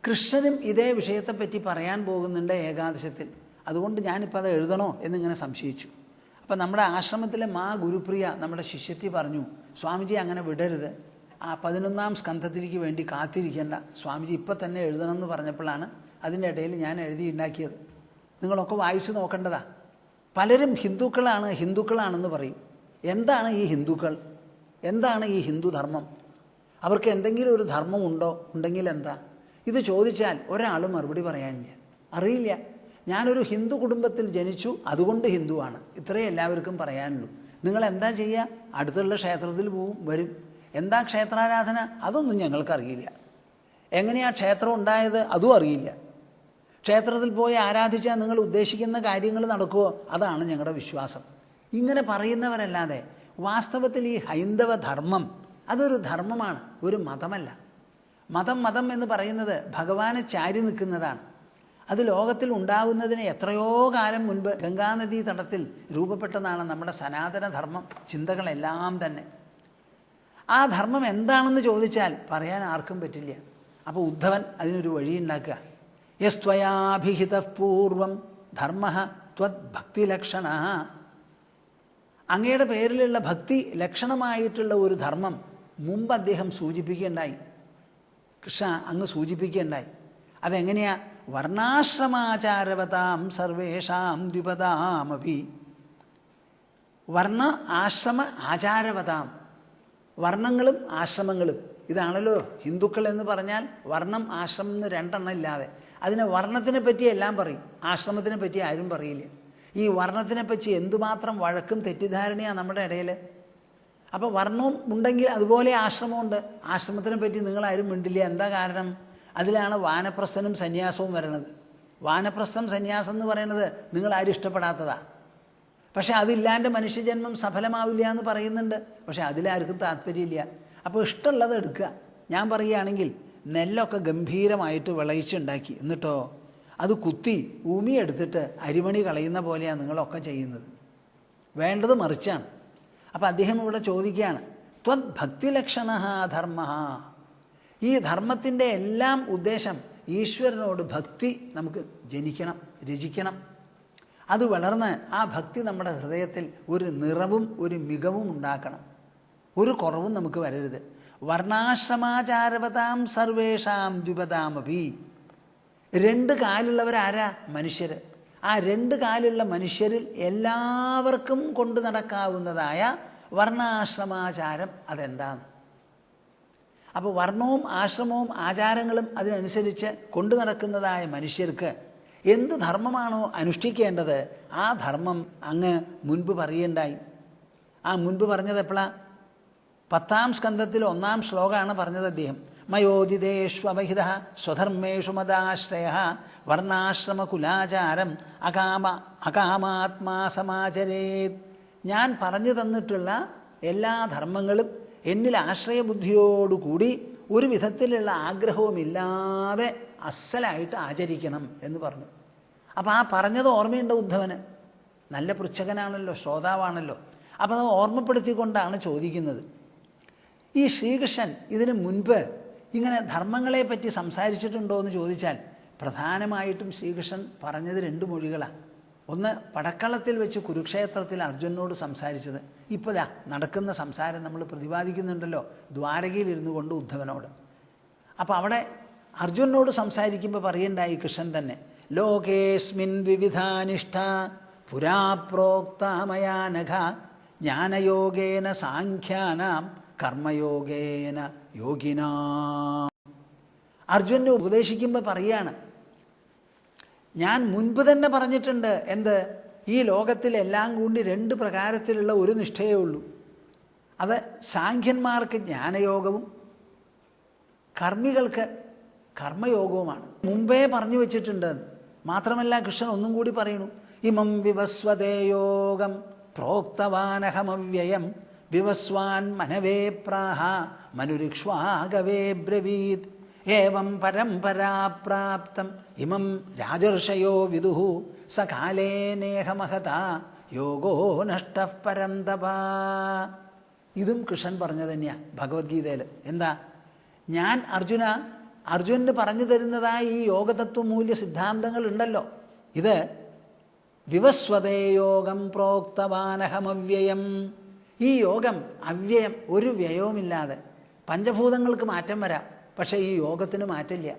Speaker 1: കൃഷ്ണനും ഇതേ വിഷയത്തെപ്പറ്റി പറയാൻ പോകുന്നുണ്ട് ഏകാദശത്തിൽ. അതുകൊണ്ട് ഞാനിപ്പോൾ അത് എഴുതണോ എന്നിങ്ങനെ സംശയിച്ചു. അപ്പം നമ്മുടെ ആശ്രമത്തിലെ മാ ഗുരുപ്രിയ നമ്മുടെ ശിഷ്യത്തി പറഞ്ഞു, സ്വാമിജി അങ്ങനെ വിടരുത്, ആ 11-ാം സ്കന്ധത്തിലേക്ക് വേണ്ടി കാത്തിരിക്കേണ്ട, സ്വാമിജി ഇപ്പം തന്നെ എഴുതണം എന്ന് പറഞ്ഞപ്പോഴാണ് അതിൻ്റെ ഇടയിൽ ഞാൻ എഴുതി ഉണ്ടാക്കിയത്. നിങ്ങളൊക്കെ വായിച്ചു നോക്കേണ്ടതാ. പലരും ഹിന്ദുക്കളാണെന്ന് പറയും. എന്താണ് ഈ ഹിന്ദുക്കൾ? എന്താണ് ഈ ഹിന്ദുധർമ്മം? അവർക്ക് എന്തെങ്കിലും ഒരു ധർമ്മം ഉണ്ടെങ്കിൽ എന്താ? ഇത് ചോദിച്ചാൽ ഒരാളും മറുപടി പറയാനില്ല, അറിയില്ല. ഞാനൊരു ഹിന്ദു കുടുംബത്തിൽ ജനിച്ചു, അതുകൊണ്ട് ഹിന്ദുവാണ്, ഇത്രയേ എല്ലാവർക്കും പറയാനുള്ളൂ. നിങ്ങൾ എന്താ ചെയ്യുക? അടുത്തുള്ള ക്ഷേത്രത്തിൽ വരും. എന്താ ക്ഷേത്രാരാധന? അതൊന്നും ഞങ്ങൾക്കറിയില്ല. എങ്ങനെയാണ് ക്ഷേത്രം ഉണ്ടായത്? അതും അറിയില്ല. ക്ഷേത്രത്തിൽ പോയി ആരാധിച്ചാൽ നിങ്ങൾ ഉദ്ദേശിക്കുന്ന കാര്യങ്ങൾ നടക്കുമോ? അതാണ് ഞങ്ങളുടെ വിശ്വാസം. ഇങ്ങനെ പറയുന്നവരല്ലാതെ വാസ്തവത്തിൽ ഈ ഹൈന്ദവ ധർമ്മം അതൊരു ധർമ്മമാണ്, ഒരു മതമല്ല. മതം എന്ന് പറയുന്നത് ഭഗവാനെ ചാരി നിൽക്കുന്നതാണ്. അത് ലോകത്തിൽ ഉണ്ടാവുന്നതിന് എത്രയോ കാലം മുൻപ് ഗംഗാനദീ തടത്തിൽ രൂപപ്പെട്ടതാണ് നമ്മുടെ സനാതനധർമ്മം, ചിന്തകളെല്ലാം തന്നെ. ആ ധർമ്മം എന്താണെന്ന് ചോദിച്ചാൽ പറയാൻ ആർക്കും പറ്റില്ല. അപ്പോൾ ഉദ്ധവൻ അതിനൊരു വഴിയുണ്ടാക്കുക. യസ്ത്വയാഭിഹിതഃ പൂർവം ധർമ്മഃ ത്വദ്ഭക്തിലക്ഷണഃ. അങ്ങയുടെ പേരിലുള്ള ഭക്തി ലക്ഷണമായിട്ടുള്ള ഒരു ധർമ്മം മുമ്പ് അദ്ദേഹം സൂചിപ്പിക്കുകയുണ്ടായി, കൃഷ്ണ അങ്ങ് സൂചിപ്പിക്കുകയുണ്ടായി. അതെങ്ങനെയാ? വർണ്ണാശ്രമാചാരവതാം സർവേഷാം ദ്വിപദാമപി. വർണ്ണ ആശ്രമ ആചാരവതാം, വർണ്ണങ്ങളും ആശ്രമങ്ങളും. ഇതാണല്ലോ ഹിന്ദുക്കൾ എന്ന് പറഞ്ഞാൽ വർണ്ണം ആശ്രമം എന്ന് 2 എണ്ണം ഇല്ലാതെ. അതിനെ വർണ്ണത്തിനെ പറ്റി എല്ലാം പറയും, ആശ്രമത്തിനെ പറ്റി ആരും പറയില്ല. ഈ വർണ്ണത്തിനെ പറ്റി എന്തുമാത്രം വഴക്കും തെറ്റിദ്ധാരണയാണ് നമ്മുടെ ഇടയിൽ. അപ്പോൾ വർണ്ണവും ഉണ്ടെങ്കിൽ അതുപോലെ ആശ്രമമുണ്ട്. ആശ്രമത്തിനെ പറ്റി നിങ്ങളാരും മിണ്ടില്ല. എന്താ കാരണം? അതിലാണ് വാനപ്രസ്ഥനും സന്യാസവും വരണത്. വാനപ്രസ്ഥം സന്യാസം എന്ന് പറയുന്നത് നിങ്ങളാരും ഇഷ്ടപ്പെടാത്തതാണ്. പക്ഷെ അതില്ലാണ്ട് മനുഷ്യജന്മം സഫലമാവില്ല എന്ന് പറയുന്നുണ്ട്. പക്ഷെ അതിലാർക്കും താല്പര്യമില്ല. അപ്പോൾ ഇഷ്ടമുള്ളത് എടുക്കുക. ഞാൻ പറയുകയാണെങ്കിൽ നെല്ലൊക്കെ ഗംഭീരമായിട്ട് വിളയിച്ചുണ്ടാക്കി, എന്നിട്ടോ അത് കുത്തി ഉമിയെടുത്തിട്ട് അരിമണി കളയുന്ന പോലെയാണ് നിങ്ങളൊക്കെ ചെയ്യുന്നത്. വേണ്ടത് മറിച്ചാണ്. അപ്പോൾ അദ്ദേഹം ഇവിടെ ചോദിക്കുകയാണ്, ത്വദ്ഭക്തിലക്ഷണഃ ധർമ്മഃ. ഈ ധർമ്മത്തിൻ്റെ എല്ലാം ഉദ്ദേശം ഈശ്വരനോട് ഭക്തി നമുക്ക് ജനിക്കണം, രചിക്കണം. അത് വളർന്ന് ആ ഭക്തി നമ്മുടെ ഹൃദയത്തിൽ ഒരു നിറവും ഒരു മികവും ഉണ്ടാക്കണം. ഒരു കുറവും നമുക്ക് വരരുത്. വർണ്ണാശ്രമാചാരവതാം സർവേഷാം ദ്വിപദാമപി. 2 കാലുള്ളവരാരാ? മനുഷ്യർ. ആ 2 കാലുള്ള മനുഷ്യരിൽ എല്ലാവർക്കും കൊണ്ടു നടക്കാവുന്നതായ വർണ്ണാശ്രമാചാരം അതെന്താണ്? അപ്പോൾ വർണ്ണവും ആശ്രമവും ആചാരങ്ങളും അതിനനുസരിച്ച് കൊണ്ടു നടക്കുന്നതായ മനുഷ്യർക്ക് എന്ത് ധർമ്മമാണോ അനുഷ്ഠിക്കേണ്ടത് ആ ധർമ്മം അങ്ങ് മുൻപ് പറയേണ്ടായി. ആ മുൻപ് പറഞ്ഞത് എപ്പോഴാണ്? 10-ാം സ്കന്ധത്തിൽ 1-ാം ശ്ലോകമാണ് പറഞ്ഞത് അദ്ദേഹം. മയോദിതേഷ്വവഹിത സ്വധർമ്മേഷു മദാശ്രയ വർണ്ണാശ്രമകുലാചാരം അകാമാത്മാ സമാചരേത്. ഞാൻ പറഞ്ഞു തന്നിട്ടുള്ള എല്ലാ ധർമ്മങ്ങളും എന്നിൽ ആശ്രയബുദ്ധിയോടുകൂടി ഒരു വിധത്തിലുള്ള ആഗ്രഹവുമില്ലാതെ അസ്സലായിട്ട് ആചരിക്കണം എന്ന് പറഞ്ഞു. അപ്പോൾ ആ പറഞ്ഞത് ഓർമ്മയുണ്ട് ഉദ്ധവന്. നല്ല പൃച്ഛകനാണല്ലോ, ശ്രോതാവാണല്ലോ. അപ്പോൾ അത് ഓർമ്മപ്പെടുത്തിക്കൊണ്ടാണ് ചോദിക്കുന്നത്. ഈ ശ്രീകൃഷ്ണൻ ഇതിനു മുൻപ് ഇങ്ങനെ ധർമ്മങ്ങളെപ്പറ്റി സംസാരിച്ചിട്ടുണ്ടോ എന്ന് ചോദിച്ചാൽ പ്രധാനമായിട്ടും ശ്രീകൃഷ്ണൻ പറഞ്ഞത് 2 മൊഴികളാണ്. ഒന്ന് പടക്കളത്തിൽ വെച്ച് കുരുക്ഷേത്രത്തിൽ അർജുനനോട് സംസാരിച്ചത്. ഇപ്പോൾ നടക്കുന്ന സംസാരം നമ്മൾ പ്രതിപാദിക്കുന്നുണ്ടല്ലോ ദ്വാരകയിലിരുന്നു കൊണ്ട് ഉദ്ധവനോട്. അപ്പോൾ അവിടെ അർജുനനോട് സംസാരിക്കുമ്പോൾ പറയണ്ടായി കൃഷ്ണൻ തന്നെ, ലോകേസ്മിൻ വിവിധാനിഷ്ഠ പുരാ പ്രോക്ത മയാ നഘ ജ്ഞാനയോഗേന സാഖ്യാനാം കർമ്മയോഗേന യോഗിനാം. അർജുനനെ ഉപദേശിക്കുമ്പോൾ പറയാണ്, ഞാൻ മുൻപ് തന്നെ പറഞ്ഞിട്ടുണ്ട്. എന്ത്? ഈ ലോകത്തിലെല്ലാം കൂടി 2 പ്രകാരത്തിലുള്ള ഒരു നിഷ്ഠയേ ഉള്ളൂ. അത് സാഖ്യന്മാർക്ക് ജ്ഞാനയോഗവും കർമ്മികൾക്ക് കർമ്മയോഗവുമാണ്. മുമ്പേ പറഞ്ഞു വച്ചിട്ടുണ്ട്. മാത്രമല്ല കൃഷ്ണൻ ഒന്നും കൂടി പറയുന്നു, ഇമം വിവസ്വതേ യോഗം പ്രോക്തവാനഹമവ്യയം വിവസ്വാൻ മനവേ പ്രാഹ മനുരിക്ഷ്വാഗവേ ബ്രവീത് ഏവം പരംപരാപ്രാപ്തം ഇമം രാജർഷയോ വിദുഃ സകാലേ നേഹമഹത യോഗോ നഷ്ടഃ പരന്തപ. ഇതും കൃഷ്ണൻ പറഞ്ഞു തന്നെയാണ് ഭഗവത്ഗീതയിൽ. എന്താ? ഞാൻ അർജുനന് പറഞ്ഞു തരുന്നതായ ഈ യോഗതത്വമൂല്യ സിദ്ധാന്തങ്ങൾ ഉണ്ടല്ലോ, ഇത് വിവസ്വതേ യോഗം പ്രോക്തവാനഹമവ്യയം. ഈ യോഗം അവ്യയം, ഒരു വ്യയവുമില്ലാതെ. പഞ്ചഭൂതങ്ങൾക്ക് മാറ്റം വരാം, പക്ഷേ ഈ യോഗത്തിന് മാറ്റമില്ല.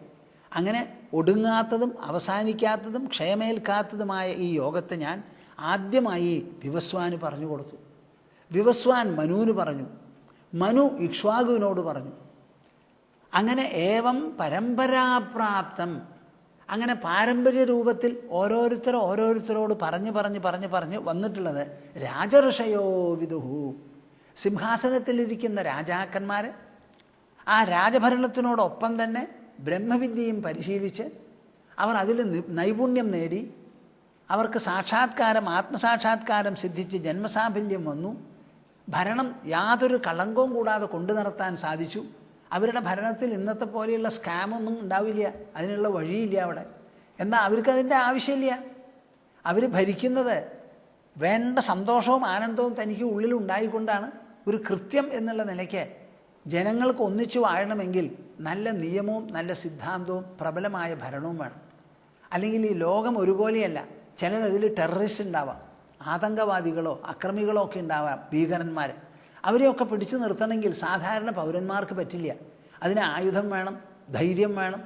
Speaker 1: അങ്ങനെ ഒടുങ്ങാത്തതും അവസാനിക്കാത്തതും ക്ഷയമേൽക്കാത്തതുമായ ഈ യോഗത്തെ ഞാൻ ആദ്യമായി വിവസ്വാന് പറഞ്ഞു കൊടുത്തു. വിവസ്വാൻ മനുവിന് പറഞ്ഞു, മനു ഇക്ഷ്വാകുവിനോട് പറഞ്ഞു. അങ്ങനെ ഏവം പരമ്പരാപ്രാപ്തം, അങ്ങനെ പാരമ്പര്യ രൂപത്തിൽ ഓരോരുത്തരോട് പറഞ്ഞ് വന്നിട്ടുള്ളത് രാജർഷയോ വിദുഹു. സിംഹാസനത്തിലിരിക്കുന്ന രാജാക്കന്മാർ ആ രാജഭരണത്തിനോടൊപ്പം തന്നെ ബ്രഹ്മവിദ്യയും പരിശീലിച്ച് അവർ അതിൽ നൈപുണ്യം നേടി, അവർക്ക് ആത്മസാക്ഷാത്കാരം സിദ്ധിച്ച് ജന്മസാഫല്യം വന്നു. ഭരണം യാതൊരു കളങ്കവും കൂടാതെ കൊണ്ടു നടത്താൻ സാധിച്ചു. അവരുടെ ഭരണത്തിൽ ഇന്നത്തെ പോലെയുള്ള സ്കാമൊന്നും ഉണ്ടാവില്ല, അതിനുള്ള വഴിയില്ല അവിടെ. എന്നാൽ അവർക്കതിൻ്റെ ആവശ്യമില്ല. അവർ ഭരിക്കുന്നത് വേണ്ട സന്തോഷവും ആനന്ദവും തനിക്ക് ഉള്ളിലുണ്ടായിക്കൊണ്ടാണ്. ഒരു കൃത്യം എന്നുള്ള നിലയ്ക്ക് ജനങ്ങൾക്ക് ഒന്നിച്ചു വാഴണമെങ്കിൽ നല്ല നിയമവും നല്ല സിദ്ധാന്തവും പ്രബലമായ ഭരണവും വേണം. അല്ലെങ്കിൽ ഈ ലോകം ഒരുപോലെയല്ല. ചിലതിൽ ടെററിസ്റ്റ് ഉണ്ടാവാം, ആതങ്കവാദികളോ അക്രമികളോ ഒക്കെ ഉണ്ടാവാം, ഭീകരന്മാർ. അവരെയൊക്കെ പിടിച്ചു നിർത്തണമെങ്കിൽ സാധാരണ പൗരന്മാർക്ക് പറ്റില്ല. അതിന് ആയുധം വേണം, ധൈര്യം വേണം.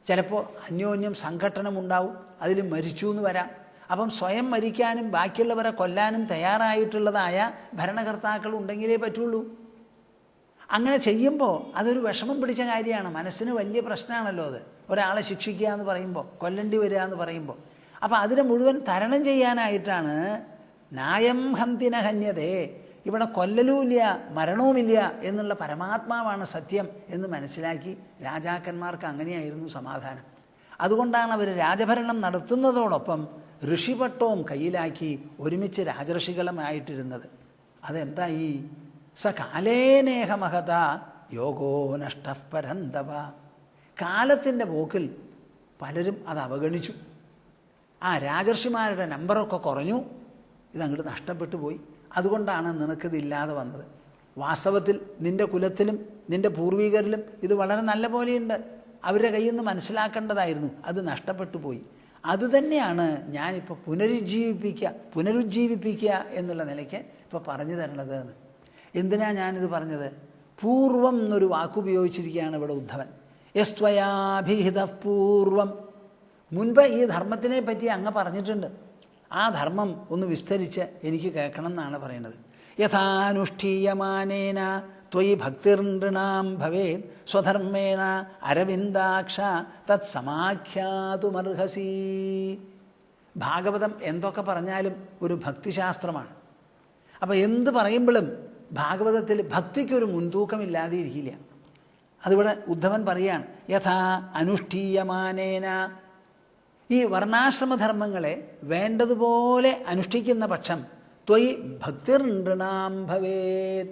Speaker 1: ചിലപ്പോൾ അന്യോന്യം സംഘട്ടനമുണ്ടാവും, അതിൽ മരിച്ചു എന്ന് വരാം. അപ്പം സ്വയം മരിക്കാനും ബാക്കിയുള്ളവരെ കൊല്ലാനും തയ്യാറായിട്ടുള്ളതായ ഭരണകർത്താക്കൾ ഉണ്ടെങ്കിലേ പറ്റുള്ളൂ. അങ്ങനെ ചെയ്യുമ്പോൾ അതൊരു വിഷമം പിടിച്ച കാര്യമാണ്. മനസ്സിന് വലിയ പ്രശ്നമാണല്ലോ അത്. ഒരാളെ ശിക്ഷിക്കുക എന്ന് പറയുമ്പോൾ, കൊല്ലേണ്ടി വരിക എന്ന് പറയുമ്പോൾ. അപ്പോൾ അതിനെ മുഴുവൻ തരണം ചെയ്യാനായിട്ടാണ് ന്യായം ഹന്തിന ഹന്യതേ, ഇവിടെ കൊല്ലലുമില്ല മരണവുമില്ല എന്നുള്ള പരമാത്മാവാണ് സത്യം എന്ന് മനസ്സിലാക്കി രാജാക്കന്മാർക്ക് അങ്ങനെയായിരുന്നു സമാധാനം. അതുകൊണ്ടാണ് അവർ രാജഭരണം നടത്തുന്നതോടൊപ്പം ഋഷിപട്ടവും കയ്യിലാക്കി ഒരുമിച്ച് രാജഋഷികളുമായിട്ടിരുന്നത്. അതെന്തായി? സകാലേനേഹമഹത യോഗോ നഷ്ടഃ പരന്തപ. കാലത്തിൻ്റെ പോക്കിൽ പലരും അത് അവഗണിച്ചു. ആ രാജർഷിമാരുടെ നമ്പറൊക്കെ കുറഞ്ഞു, ഇതങ്ങോട്ട് നഷ്ടപ്പെട്ടു പോയി. അതുകൊണ്ടാണ് നിനക്കിതില്ലാതെ വന്നത്. വാസ്തവത്തിൽ നിൻ്റെ കുലത്തിലും നിൻ്റെ പൂർവികരിലും ഇത് വളരെ നല്ല പോലെയുണ്ട്. അവരുടെ കയ്യിൽ നിന്ന് മനസ്സിലാക്കേണ്ടതായിരുന്നു, അത് നഷ്ടപ്പെട്ടു പോയി. അതുതന്നെയാണ് ഞാനിപ്പോൾ പുനരുജ്ജീവിപ്പിക്കുക എന്നുള്ള നിലയ്ക്ക് ഇപ്പോൾ പറഞ്ഞു തരണത് എന്ന്. എന്തിനാണ് ഞാനിത് പറഞ്ഞത്? പൂർവം എന്നൊരു വാക്കുപയോഗിച്ചിരിക്കുകയാണ് ഇവിടെ ഉദ്ധവൻ. യസ്ത്വയാഭിഹിത പൂർവം. മുൻപ് ഈ ധർമ്മത്തിനെ പറ്റി അങ്ങ് പറഞ്ഞിട്ടുണ്ട്. ആ ധർമ്മം ഒന്ന് വിസ്തരിച്ച് എനിക്ക് കേൾക്കണം എന്നാണ് പറയുന്നത്. യഥാനുഷ്ഠീയമാനേന ത്വയി ഭക്തിർനൃണാം ഭവേത് സ്വധർമ്മേണ അരവിന്ദാക്ഷ തത് സമാഖ്യാതുമർഹസി. ഭാഗവതം എന്തൊക്കെ പറഞ്ഞാലും ഒരു ഭക്തിശാസ്ത്രമാണ്. അപ്പോൾ എന്ത് പറയുമ്പോഴും ഭാഗവതത്തിൽ ഭക്തിക്കൊരു മുൻതൂക്കമില്ലാതെ ഇരിക്കില്ല. അതിവിടെ ഉദ്ധവൻ പറയുകയാണ്, യഥാ അനുഷ്ഠീയമാനേന, ഈ വർണ്ണാശ്രമധർമ്മങ്ങളെ വേണ്ടതുപോലെ അനുഷ്ഠിക്കുന്ന പക്ഷം ത്വയി ഭക്തിർനൃണാം ഭവേത്,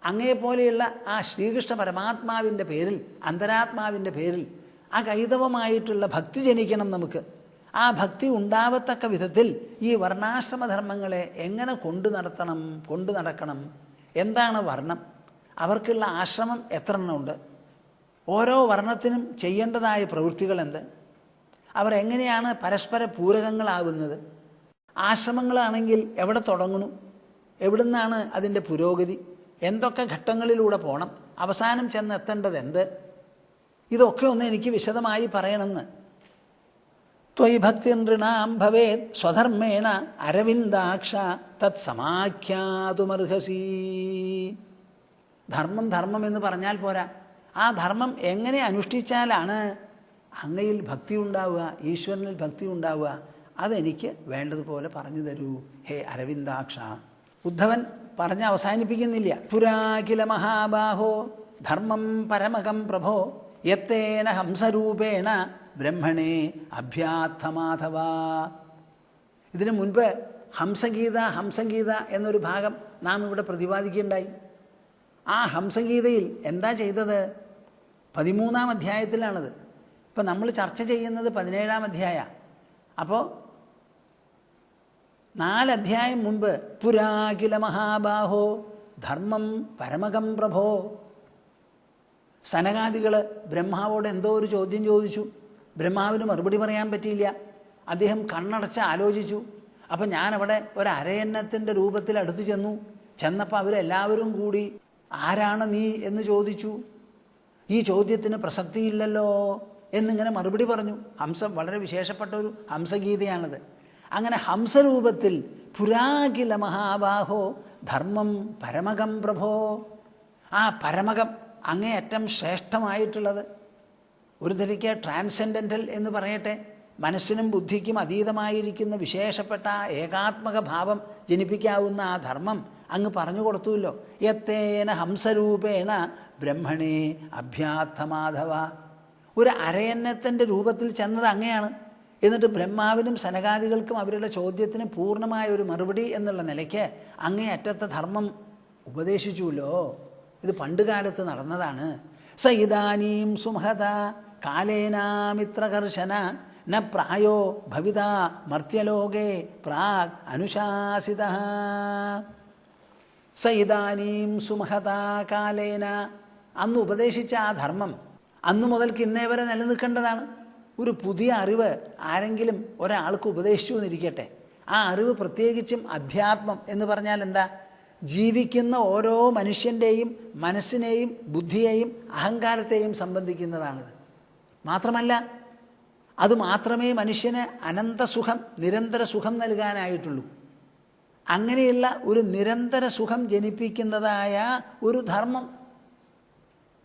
Speaker 1: അങ്ങേപ്പോലെയുള്ള ആ ശ്രീകൃഷ്ണ പരമാത്മാവിൻ്റെ പേരിൽ, അന്തരാത്മാവിൻ്റെ പേരിൽ ആ കൈതവമായിട്ടുള്ള ഭക്തി ജനിക്കണം നമുക്ക്. ആ ഭക്തി ഉണ്ടാവത്തക്ക വിധത്തിൽ ഈ വർണ്ണാശ്രമധർമ്മങ്ങളെ എങ്ങനെ കൊണ്ടു നടക്കണം. എന്താണ് വർണ്ണം? അവർക്കുള്ള ആശ്രമം എത്ര എണ്ണമുണ്ട്? ഓരോ വർണ്ണത്തിനും ചെയ്യേണ്ടതായ പ്രവൃത്തികൾ എന്ത്? അവർ എങ്ങനെയാണ് പരസ്പര പൂരകങ്ങളാവുന്നത്? ആശ്രമങ്ങളാണെങ്കിൽ എവിടെ തുടങ്ങുന്നു? എവിടുന്നാണ് അതിൻ്റെ പുരോഗതി? എന്തൊക്കെ ഘട്ടങ്ങളിലൂടെ പോകണം? അവസാനം ചെന്നെത്തേണ്ടത് എന്ത്? ഇതൊക്കെ ഒന്ന് എനിക്ക് വിശദമായി പറയണമെന്ന്. ത്വയി ഭക്തിർനൃണാം ഭവേത് സ്വധർമ്മേണ അരവിന്ദാക്ഷ തത് സമാഖ്യാതുമർഹസി. ധർമ്മം എന്ന് പറഞ്ഞാൽ പോരാ. ആ ധർമ്മം എങ്ങനെ അനുഷ്ഠിച്ചാലാണ് അങ്ങയിൽ ഭക്തി ഉണ്ടാവുക, ഈശ്വരനിൽ ഭക്തി ഉണ്ടാവുക? അതെനിക്ക് വേണ്ടതുപോലെ പറഞ്ഞു തരൂ ഹേ അരവിന്ദാക്ഷ. ഉദ്ധവൻ പറഞ്ഞ് അവസാനിപ്പിക്കുന്നില്ല. പുരാകില മഹാബാഹോ ധർമ്മം പരമകം പ്രഭോ യത്തേന ഹംസരൂപേണ ബ്രഹ്മണേ അഭ്യാർത്ഥമാധവ. ഇതിനു മുൻപ് ഹംസഗീത എന്നൊരു ഭാഗം നാം ഇവിടെ പ്രതിപാദിക്കുകയുണ്ടായി. ആ ഹംസഗീതയിൽ എന്താ ചെയ്തത്? 13-ാം അധ്യായത്തിലാണത്. ഇപ്പം നമ്മൾ ചർച്ച ചെയ്യുന്നത് 17-ാം അധ്യായ. അപ്പോൾ 4 അധ്യായം മുൻപ് പുരാകില മഹാബാഹോ ധർമ്മം പരമകം പ്രഭോ. സനകാദികൾ ബ്രഹ്മാവോട് എന്തോ ഒരു ചോദ്യം ചോദിച്ചു. ബ്രഹ്മാവിന് മറുപടി പറയാൻ പറ്റിയില്ല. അദ്ദേഹം കണ്ണടച്ച് ആലോചിച്ചു. അപ്പം ഞാനവിടെ ഒരു അരയന്നത്തിൻ്റെ രൂപത്തിൽ അടുത്ത് ചെന്നപ്പോൾ അവരെല്ലാവരും കൂടി ആരാണ് നീ എന്ന് ചോദിച്ചു. ഈ ചോദ്യത്തിന് പ്രസക്തിയില്ലല്ലോ എന്നിങ്ങനെ മറുപടി പറഞ്ഞു. ഹംസം വളരെ വിശേഷപ്പെട്ട ഒരു ഹംസഗീതയാണത്. അങ്ങനെ ഹംസരൂപത്തിൽ പുരാകില മഹാബാഹോ ധർമ്മം പരമകം പ്രഭോ. ആ പരമകം അങ്ങേയറ്റം ശ്രേഷ്ഠമായിട്ടുള്ളത്, ഒരു തരയ്ക്ക് ട്രാൻസെൻഡൻ്റൽ എന്ന് പറയട്ടെ, മനസ്സിനും ബുദ്ധിക്കും അതീതമായിരിക്കുന്ന വിശേഷപ്പെട്ട ഏകാത്മക ഭാവം ജനിപ്പിക്കാവുന്ന ആ ധർമ്മം അങ്ങ് പറഞ്ഞു കൊടുത്തുല്ലോ. യത്തേന ഹംസരൂപേണ ബ്രഹ്മണേ അഭ്യാർത്ഥമാധവ. ഒരു അരയന്നത്തിൻ്റെ രൂപത്തിൽ ചെന്നത് അങ്ങയാണ്. എന്നിട്ട് ബ്രഹ്മാവിനും സനകാദികൾക്കും അവരുടെ ചോദ്യത്തിന് പൂർണ്ണമായ ഒരു മറുപടി എന്നുള്ള നിലയ്ക്ക് അങ്ങേയറ്റത്തെ ധർമ്മം ഉപദേശിച്ചുല്ലോ. ഇത് പണ്ട് കാലത്ത് നടന്നതാണ്. സ ഇദാനീം സുമഹത കാലേനാമിത്രകർശന ന പ്രായോ ഭവിത മർത്യലോകേ പ്രാഗ് അനുശാസിത. സ ഇദാനീം സുമഹത കാലേന, അന്ന് ഉപദേശിച്ച ആ ധർമ്മം അന്നു മുതൽക്ക് ഇന്നേ വരെ നിലനിൽക്കേണ്ടതാണ്. ഒരു പുതിയ അറിവ് ആരെങ്കിലും ഒരാൾക്ക് ഉപദേശിച്ചു എന്നിരിക്കട്ടെ, ആ അറിവ് പ്രത്യേകിച്ചും അധ്യാത്മം എന്ന് പറഞ്ഞാൽ എന്താ? ജീവിക്കുന്ന ഓരോ മനുഷ്യൻ്റെയും മനസ്സിനെയും ബുദ്ധിയെയും അഹങ്കാരത്തെയും സംബന്ധിക്കുന്നതാണിത്. മാത്രമല്ല, അത് മാത്രമേ മനുഷ്യന് അനന്തസുഖം, നിരന്തര സുഖം നൽകാനായിട്ടുള്ളൂ. അങ്ങനെയുള്ള ഒരു നിരന്തര സുഖം ജനിപ്പിക്കുന്നതായ ഒരു ധർമ്മം,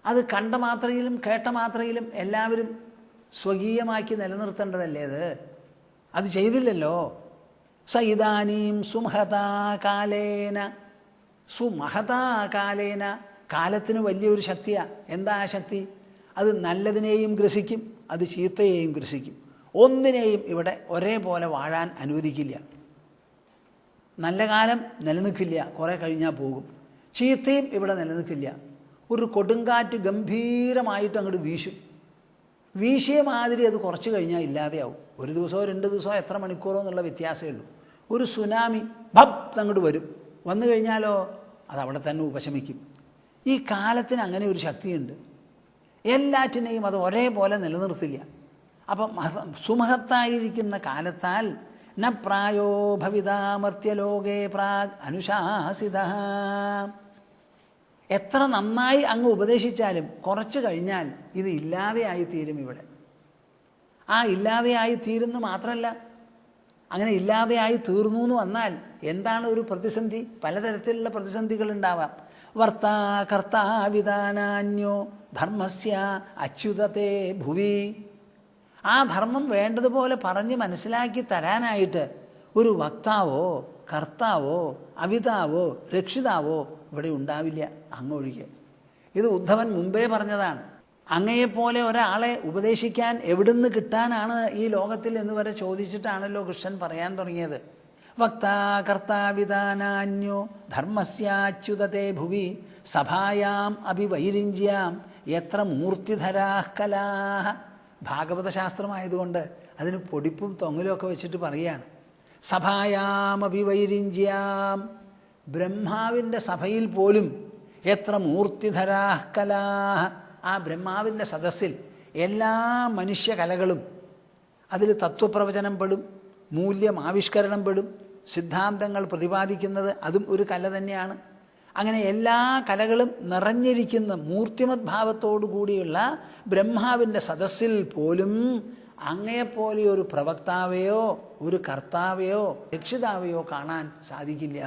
Speaker 1: അത് കണ്ട മാത്രയിലും കേട്ട മാത്രയിലും എല്ലാവരും സ്വകീയമാക്കി നിലനിർത്തേണ്ടതല്ലേ അത് ചെയ്തില്ലല്ലോ. സ ഇദാനീം സുമഹതാ കാലേന. സുമഹതാ കാലേന, കാലത്തിന് വലിയൊരു ശക്തിയാണ്. എന്താ ആ ശക്തി? അത് നല്ലതിനെയും ഗ്രസിക്കും, അത് ചീത്തയെയും ഗ്രസിക്കും. ഒന്നിനെയും ഇവിടെ ഒരേപോലെ വാഴാൻ അനുവദിക്കില്ല. നല്ല കാലം നിലനിൽക്കില്ല, കുറേ കഴിഞ്ഞാൽ പോകും. ചീത്തയും ഇവിടെ നിലനിൽക്കില്ല. ഒരു കൊടുങ്കാറ്റ് ഗംഭീരമായിട്ട് അങ്ങോട്ട് വീശും. വീശിയ മാതിരി അത് കുറച്ച് കഴിഞ്ഞാൽ ഇല്ലാതെയാവും. 1 ദിവസമോ 2 ദിവസമോ എത്ര മണിക്കൂറോ എന്നുള്ള വ്യത്യാസമേ ഉള്ളൂ. ഒരു സുനാമി ഭബ് അങ്ങോട്ട് വരും. വന്നു കഴിഞ്ഞാലോ അതവിടെ തന്നെ ഉപശമിക്കും. ഈ കാലത്തിന് അങ്ങനെ ഒരു ശക്തിയുണ്ട്. എല്ലാറ്റിനെയും അത് ഒരേപോലെ നിലനിർത്തില്ല. അപ്പം സുമഹത്തായിരിക്കുന്ന കാലത്താൽ ന പ്രായോ ഭവിതാമർത്യലോകേ പ്രാഗ് അനുശാസിത. എത്ര നന്നായി അങ്ങ് ഉപദേശിച്ചാലും കുറച്ച് കഴിഞ്ഞാൽ ഇത് ഇല്ലാതെയായി തീരും. ഇവിടെ ആ ഇല്ലാതെയായി തീരുന്നു മാത്രമല്ല, അങ്ങനെ ഇല്ലാതെയായി തീർന്നു എന്ന് വന്നാൽ എന്താണ് ഒരു പ്രതിസന്ധി? പലതരത്തിലുള്ള പ്രതിസന്ധികൾ ഉണ്ടാവാം. വർത്താ കർത്താവിധാനാന്യോ ധർമ്മസ്യ അച്യുതത്തെ ഭുവി. ആ ധർമ്മം വേണ്ടതുപോലെ പറഞ്ഞ് മനസ്സിലാക്കി തരാനായിട്ട് ഒരു വക്താവോ കർത്താവോ അവിതാവോ രക്ഷിതാവോ ഇവിടെ ഉണ്ടാവില്ല അങ്ങൊഴികെ. ഇത് ഉദ്ധവൻ മുമ്പേ പറഞ്ഞതാണ്. അങ്ങയെപ്പോലെ ഒരാളെ ഉപദേശിക്കാൻ എവിടുന്ന് കിട്ടാനാണ് ഈ ലോകത്തിൽ എന്ന് വരെ ചോദിച്ചിട്ടാണല്ലോ കൃഷ്ണൻ പറയാൻ തുടങ്ങിയത്. വക്താ കർത്താവിധാനാന്യോ ധർമ്മസ്യാച്യുതത്തെ ഭുവി സഭായാം അഭിവൈരിഞ്ച്യാം എത്ര മൂർത്തിധരാഃ കലാഃ. ഭാഗവത ശാസ്ത്രമായതുകൊണ്ട് അതിന് പൊടിപ്പും തൊങ്ങലും ഒക്കെ വെച്ചിട്ട് പറയുകയാണ്. സഭായാം അഭിവൈരിഞ്ച്യാം, ബ്രഹ്മാവിൻ്റെ സഭയിൽ പോലും എത്ര മൂർത്തിധരാഃ കലാഃ. ആ ബ്രഹ്മാവിൻ്റെ സദസ്സിൽ എല്ലാ മനുഷ്യകലകളും, അതിൽ തത്വപ്രവചനം പെടും, മൂല്യം ആവിഷ്കരണം പെടും, സിദ്ധാന്തങ്ങൾ പ്രതിപാദിക്കുന്നത് അതും ഒരു കല തന്നെയാണ്. അങ്ങനെ എല്ലാ കലകളും നിറഞ്ഞിരിക്കുന്ന മൂർത്തിമത് ഭാവത്തോടു കൂടിയുള്ള ബ്രഹ്മാവിൻ്റെ സദസ്സിൽ പോലും അങ്ങയെപ്പോലെ ഒരു പ്രവക്താവെയോ ഒരു കർത്താവെയോ രക്ഷിതാവെയോ കാണാൻ സാധിക്കില്ല.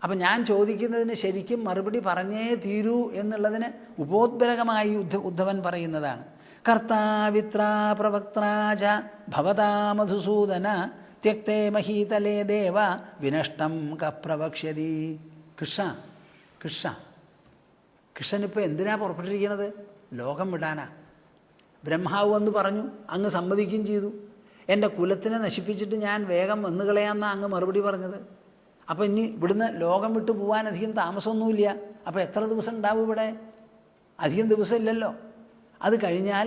Speaker 1: അപ്പം ഞാൻ ചോദിക്കുന്നതിന് ശരിക്കും മറുപടി പറഞ്ഞേ തീരൂ എന്നുള്ളതിന് ഉപോദ്ബലകമായി ഉദ്ധവൻ പറയുന്നതാണ്. കർത്താവിത്രാ പ്രവക്ത്രാച ഭവതാ മധുസൂദന ത്യക്തേ മഹീതലേ ദേവ വിനഷ്ടം കപ്രവക്ഷ്യതി. കൃഷ്ണനിപ്പോൾ എന്തിനാ പുറപ്പെട്ടിരിക്കുന്നത്? ലോകം വിടാനാ. ബ്രഹ്മാവ് വന്ന് പറഞ്ഞു, അങ്ങ് സമ്മതിക്കുകയും ചെയ്തു. എൻ്റെ കുലത്തിനെ നശിപ്പിച്ചിട്ട് ഞാൻ വേഗം വന്നു കളയാമെന്നാണ് അങ്ങ് മറുപടി പറഞ്ഞത്. അപ്പോൾ ഇനി ഇവിടുന്ന് ലോകം വിട്ടു പോകാൻ അധികം താമസമൊന്നുമില്ല. അപ്പോൾ എത്ര ദിവസം ഉണ്ടാവും ഇവിടെ? അധികം ദിവസം ഇല്ലല്ലോ. അത് കഴിഞ്ഞാൽ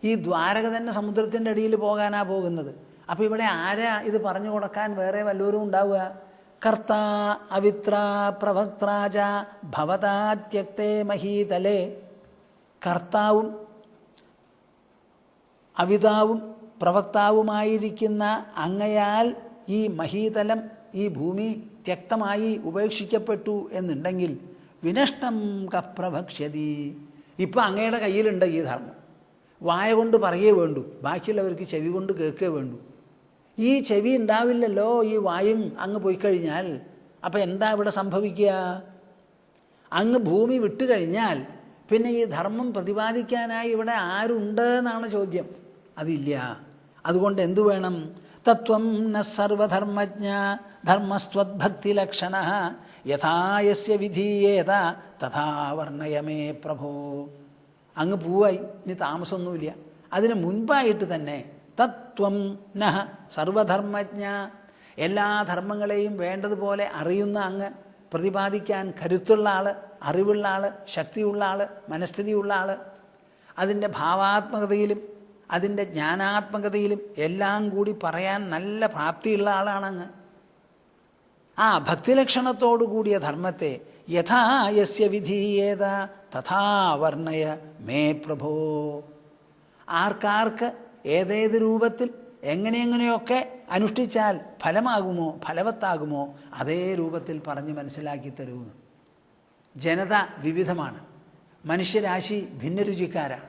Speaker 1: ഈ ദ്വാരക തന്നെ സമുദ്രത്തിൻ്റെ അടിയിൽ പോകാനാണ് പോകുന്നത്. അപ്പോൾ ഇവിടെ ആരാ ഇത് പറഞ്ഞു കൊടുക്കാൻ വേറെ വല്ലവരും ഉണ്ടാവുക? കർത്താ അവിത്രാ പ്രവക്ത്രാച ഭവതാ ത്യക്തേ മഹീതലേ. കർത്താവും അവിതാവും പ്രവക്താവുമായിരിക്കുന്ന അങ്ങയാൽ ഈ മഹീതലം, ഈ ഭൂമി ത്യക്തമായി ഉപേക്ഷിക്കപ്പെട്ടു എന്നുണ്ടെങ്കിൽ വിനഷ്ടം കപ്രഭക്ഷ്യതി. ഇപ്പം അങ്ങയുടെ കയ്യിലുണ്ട് ഈ ധർമ്മം. വായ കൊണ്ട് പറയേ വേണ്ടൂ, ബാക്കിയുള്ളവർക്ക് ചെവി കൊണ്ട് കേൾക്കേ വേണ്ടൂ. ഈ ചെവി ഉണ്ടാവില്ലല്ലോ ഈ വായും അങ്ങ് പോയി കഴിഞ്ഞാൽ. അപ്പം എന്താ ഇവിടെ സംഭവിക്കുക? അങ്ങ് ഭൂമി വിട്ടു കഴിഞ്ഞാൽ പിന്നെ ഈ ധർമ്മം പ്രതിപാദിക്കാനായി ഇവിടെ ആരുണ്ട് എന്നാണ് ചോദ്യം. അതില്ല. അതുകൊണ്ട് എന്തു വേണം? തത്വം ന സർവധർമ്മജ്ഞ ധർമ്മസ്ത്വദ്ഭക്തിലക്ഷണഃ യഥാ യസ്യ വിധീയേത തഥാ വർണ്ണയമേ പ്രഭോ. അങ്ങ് പോവായി, ഇനി താമസമൊന്നുമില്ല. അതിന് മുൻപായിട്ട് തന്നെ തത്വം നഹ സർവധർമ്മജ്ഞ, എല്ലാ ധർമ്മങ്ങളെയും വേണ്ടതുപോലെ അറിയുന്ന അങ്ങ്, പ്രതിപാദിക്കാൻ കരുത്തുള്ള ആൾ, അറിവുള്ള ആൾ, ശക്തിയുള്ള ആൾ, മനസ്ഥിതിയുള്ള ആൾ, അതിൻ്റെ ഭാവാത്മകതയിലും അതിൻ്റെ ജ്ഞാനാത്മകതയിലും എല്ലാം കൂടി പറയാൻ നല്ല പ്രാപ്തിയുള്ള ആളാണങ്ങ്. ആ ഭക്തിലക്ഷണത്തോടു കൂടിയ ധർമ്മത്തെ യഥാ യസ്യ വിധീയേത തഥാ വർണ്ണയ മേ പ്രഭോ. ആർക്കാർക്ക് ഏതേത് രൂപത്തിൽ എങ്ങനെയൊക്കെ അനുഷ്ഠിച്ചാൽ ഫലമാകുമോ, ഫലവത്താകുമോ അതേ രൂപത്തിൽ പറഞ്ഞ് മനസ്സിലാക്കി തരുമെന്ന്. ജനത വിവിധമാണ്, മനുഷ്യരാശി ഭിന്നരുചിക്കാരാണ്.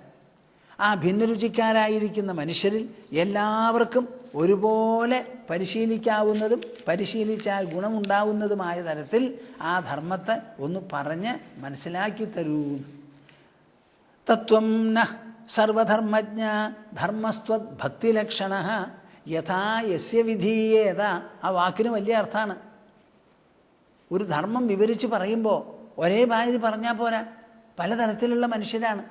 Speaker 1: ആ ഭിന്നരുചിക്കാരായിരിക്കുന്ന മനുഷ്യരിൽ എല്ലാവർക്കും ഒരുപോലെ പരിശീലിക്കാവുന്നതും പരിശീലിച്ചാൽ ഗുണമുണ്ടാവുന്നതുമായ തരത്തിൽ ആ ധർമ്മത്തെ ഒന്ന് പറഞ്ഞ് മനസ്സിലാക്കി തരൂ. തത്വം ന സർവധർമ്മജ്ഞ ധർമ്മസ്ത്വത് ഭക്തിലക്ഷണഃ യഥാ യസ്യ വിധീയേത. ആ വാക്കിന് വലിയ അർത്ഥമാണ്. ഒരു ധർമ്മം വിവരിച്ച് പറയുമ്പോൾ ഒരേ ഭാര്യ പറഞ്ഞാൽ പോരാ. പലതരത്തിലുള്ള മനുഷ്യരാണ്.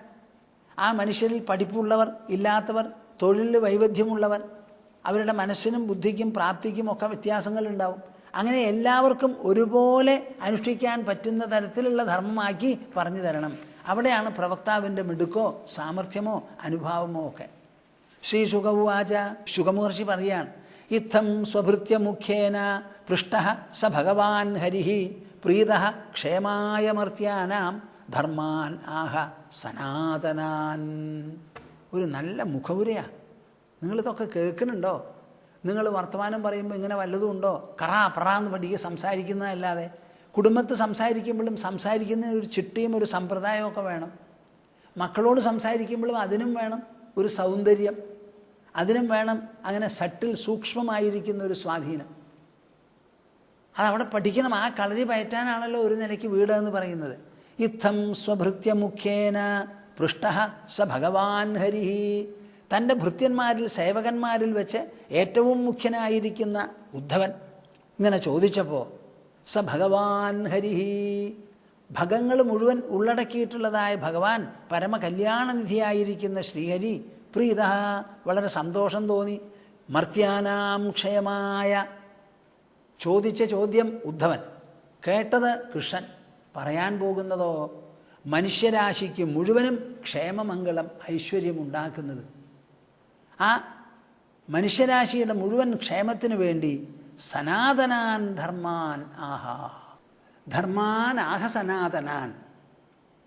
Speaker 1: ആ മനുഷ്യരിൽ പഠിപ്പുള്ളവർ, ഇല്ലാത്തവർ, തൊഴിലിൽ വൈവിധ്യമുള്ളവർ, അവരുടെ മനസ്സിനും ബുദ്ധിക്കും പ്രാപ്തിക്കും ഒക്കെ വ്യത്യാസങ്ങളുണ്ടാവും. അങ്ങനെ എല്ലാവർക്കും ഒരുപോലെ അനുഷ്ഠിക്കാൻ പറ്റുന്ന തരത്തിലുള്ള ധർമ്മമാക്കി പറഞ്ഞു തരണം. അവിടെയാണ് പ്രവക്താവിൻ്റെ മിടുക്കോ സാമർഥ്യമോ അനുഭാവമോ ഒക്കെ. ശ്രീ ശുകവാച, ശുകമഹർഷി പറയാണ്, ഇത്തം സ്വഭൃത്യമുഖ്യേന പൃഷ്ടഃ സ ഭഗവാൻ ഹരിഃ പ്രീതഃ ക്ഷേമായ മർത്യാനാം ധർമാൻ ആഹ സനാതനാൻ. ഒരു നല്ല മുഖവുരയാണ്. നിങ്ങളിതൊക്കെ കേൾക്കുന്നുണ്ടോ? നിങ്ങൾ വർത്തമാനം പറയുമ്പോൾ ഇങ്ങനെ വല്ലതും ഉണ്ടോ? കറാന്ന് പഠിക്കുക സംസാരിക്കുന്നതല്ലാതെ. കുടുംബത്ത് സംസാരിക്കുമ്പോഴും സംസാരിക്കുന്ന ഒരു ചിട്ടയും ഒരു സമ്പ്രദായമൊക്കെ വേണം. മക്കളോട് സംസാരിക്കുമ്പോഴും അതിനും വേണം ഒരു സൗന്ദര്യം, അതിനും വേണം അങ്ങനെ സട്ടിൽ സൂക്ഷ്മമായിരിക്കുന്ന ഒരു സ്വാധീനം. അതവിടെ പഠിക്കണം. ആ കളരി പയറ്റാനാണല്ലോ ഒരു നിലയ്ക്ക് വീട് എന്ന് പറയുന്നത്. ഇത്തം സ്വഭൃത്യമുഖ്യേന പൃഷ്ട സ ഭഗവാൻ ഹരി. തൻ്റെ ഭൃത്യന്മാരിൽ സേവകന്മാരിൽ വെച്ച് ഏറ്റവും മുഖ്യനായിരിക്കുന്ന ഉദ്ധവൻ ഇങ്ങനെ ചോദിച്ചപ്പോൾ സ ഭഗവാൻ ഹരി, ഭഗങ്ങൾ മുഴുവൻ ഉള്ളടക്കിയിട്ടുള്ളതായ ഭഗവാൻ, പരമകല്യാണനിധിയായിരിക്കുന്ന ശ്രീഹരി പ്രീത, വളരെ സന്തോഷം തോന്നി. മർത്യാനാം ക്ഷയമായ, ചോദിച്ച ചോദ്യം ഉദ്ധവൻ, കേട്ടത് കൃഷ്ണൻ, പറയാൻ പോകുന്നതോ മനുഷ്യരാശിക്ക് മുഴുവനും ക്ഷേമമംഗളം ഐശ്വര്യമുണ്ടാക്കുന്നത്. ആ മനുഷ്യരാശിയുടെ മുഴുവൻ ക്ഷേമത്തിനു വേണ്ടി സനാതനാൻ ധർമാൻ ആഹാ, ധർമാൻ ആഹ സനാതനാൻ,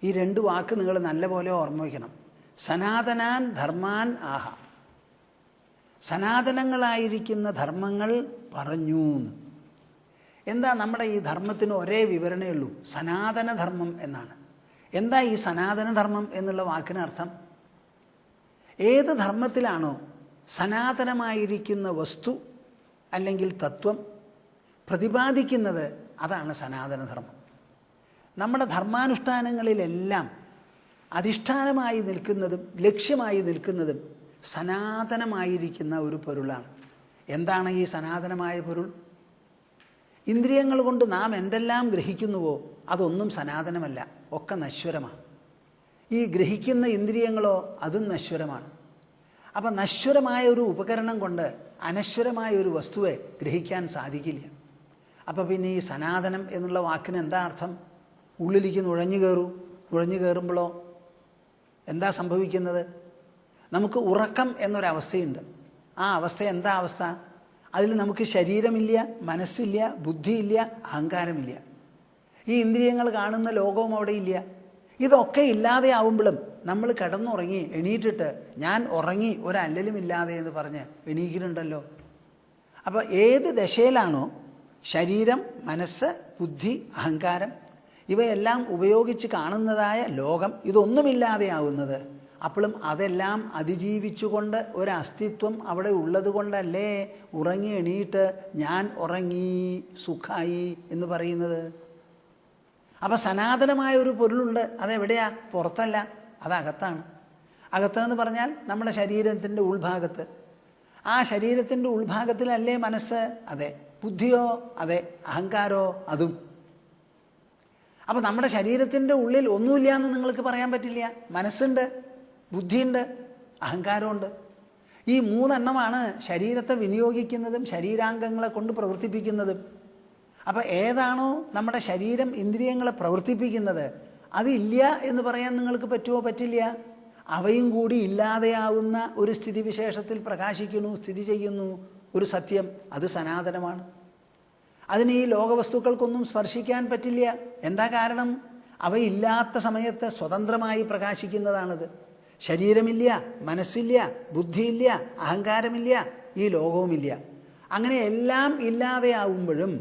Speaker 1: ഈ രണ്ട് വാക്ക് നിങ്ങൾ നല്ലപോലെ ഓർമ്മ വയ്ക്കണം. സനാതനാൻ ധർമാൻ ആഹ, സനാതനങ്ങളായിരിക്കുന്ന ധർമ്മങ്ങൾ പറഞ്ഞു. എന്താ നമ്മുടെ ഈ ധർമ്മത്തിന് ഒരേ വിവരണേ ഉള്ളൂ, സനാതനധർമ്മം എന്നാണ്. എന്താ ഈ സനാതനധർമ്മം എന്നുള്ള വാക്കിന് അർത്ഥം? ഏത് ധർമ്മത്തിലാണോ സനാതനമായിരിക്കുന്ന വസ്തു അല്ലെങ്കിൽ തത്വം പ്രതിപാദിക്കുന്നത്, അതാണ് സനാതനധർമ്മം. നമ്മുടെ ധർമാനുഷ്ഠാനങ്ങളിലെല്ലാം അധിഷ്ഠാനമായി നിൽക്കുന്നതും ലക്ഷ്യമായി നിൽക്കുന്നതും സനാതനമായിരിക്കുന്ന ഒരു പൊരുളാണ്. എന്താണ് ഈ സനാതനമായ പൊരുൾ? ഇന്ദ്രിയങ്ങൾ കൊണ്ട് നാം എന്തെല്ലാം ഗ്രഹിക്കുന്നുവോ അതൊന്നും സനാതനമല്ല, ഒക്കെ നശ്വരമാണ്. ഈ ഗ്രഹിക്കുന്ന ഇന്ദ്രിയങ്ങളോ അതും നശ്വരമാണ്. അപ്പം നശ്വരമായ ഒരു ഉപകരണം കൊണ്ട് അനശ്വരമായ ഒരു വസ്തുവെ ഗ്രഹിക്കാൻ സാധിക്കില്ല. അപ്പോൾ പിന്നെ ഈ സനാതനം എന്നുള്ള വാക്കിന് എന്താ അർത്ഥം? ഉള്ളിലേക്ക് നുഴഞ്ഞു കയറുമ്പോഴോ എന്താ സംഭവിക്കുന്നത്? നമുക്ക് ഉറക്കം എന്നൊരവസ്ഥയുണ്ട്. ആ അവസ്ഥ എന്താ അവസ്ഥ? അതിൽ നമുക്ക് ശരീരമില്ല, മനസ്സില്ല, ബുദ്ധിയില്ല, അഹങ്കാരമില്ല. ഈ ഇന്ദ്രിയങ്ങൾ കാണുന്ന ലോകവും അവിടെ ഇല്ല. ഇതൊക്കെ ഇല്ലാതെ ആവുമ്പോഴും നമ്മൾ കിടന്നുറങ്ങി എണീറ്റിട്ട് ഞാൻ ഉറങ്ങി ഒരല്ലലുമില്ലാതെ എന്ന് പറഞ്ഞ് എണീക്കുന്നുണ്ടല്ലോ. അപ്പോൾ ഏത് ദശയിലാണോ ശരീരം, മനസ്സ്, ബുദ്ധി, അഹങ്കാരം ഇവയെല്ലാം ഉപയോഗിച്ച് കാണുന്നതായ ലോകം ഇതൊന്നുമില്ലാതെ ആവുന്നത്, അപ്പോഴും അതെല്ലാം അതിജീവിച്ചുകൊണ്ട് ഒരസ്തിത്വം അവിടെ ഉള്ളത് കൊണ്ടല്ലേ ഉറങ്ങി എണീറ്റ് ഞാൻ ഉറങ്ങി സുഖമായി എന്ന് പറയുന്നത്. അപ്പം സനാതനമായ ഒരു പൊരുളുണ്ട്. അതെവിടെയാ? പുറത്തല്ല, അതകത്താണ്. അകത്തെന്ന് പറഞ്ഞാൽ നമ്മുടെ ശരീരത്തിൻ്റെ ഉൾഭാഗത്ത്. ആ ശരീരത്തിൻ്റെ ഉൾഭാഗത്തിലല്ലേ മനസ്സ്? അതെ. ബുദ്ധിയോ? അതെ. അഹങ്കാരോ? അതും. അപ്പം നമ്മുടെ ശരീരത്തിൻ്റെ ഉള്ളിൽ ഒന്നുമില്ല എന്ന് നിങ്ങൾക്ക് പറയാൻ പറ്റില്ല. മനസ്സുണ്ട്, ബുദ്ധിയുണ്ട്, അഹങ്കാരമുണ്ട്. ഈ മൂന്നെണ്ണമാണ് ശരീരത്തെ വിനിയോഗിക്കുന്നതും ശരീരാംഗങ്ങളെ കൊണ്ട് പ്രവർത്തിപ്പിക്കുന്നതും. അപ്പോൾ ഏതാണോ നമ്മുടെ ശരീരം ഇന്ദ്രിയങ്ങളെ പ്രവർത്തിപ്പിക്കുന്നത് അതില്ല എന്ന് പറയാൻ നിങ്ങൾക്ക് പറ്റുമോ? പറ്റില്ല. അവയും കൂടി ഇല്ലാതെയാവുന്ന ഒരു സ്ഥിതിവിശേഷത്തിൽ പ്രകാശിക്കുന്നു, സ്ഥിതി ചെയ്യുന്നു ഒരു സത്യം, അത് സനാതനമാണ്. അതിന് ഈ ലോകവസ്തുക്കൾക്കൊന്നും സ്പർശിക്കാൻ പറ്റില്ല. എന്താ കാരണം? അവയില്ലാത്ത സമയത്ത് സ്വതന്ത്രമായി പ്രകാശിക്കുന്നതാണത്. ശരീരമില്ല, മനസ്സില്ല, ബുദ്ധിയില്ല, അഹങ്കാരമില്ല, ഈ ലോകവുമില്ല. അങ്ങനെ എല്ലാം ഇല്ലാതെയാവുമ്പോഴും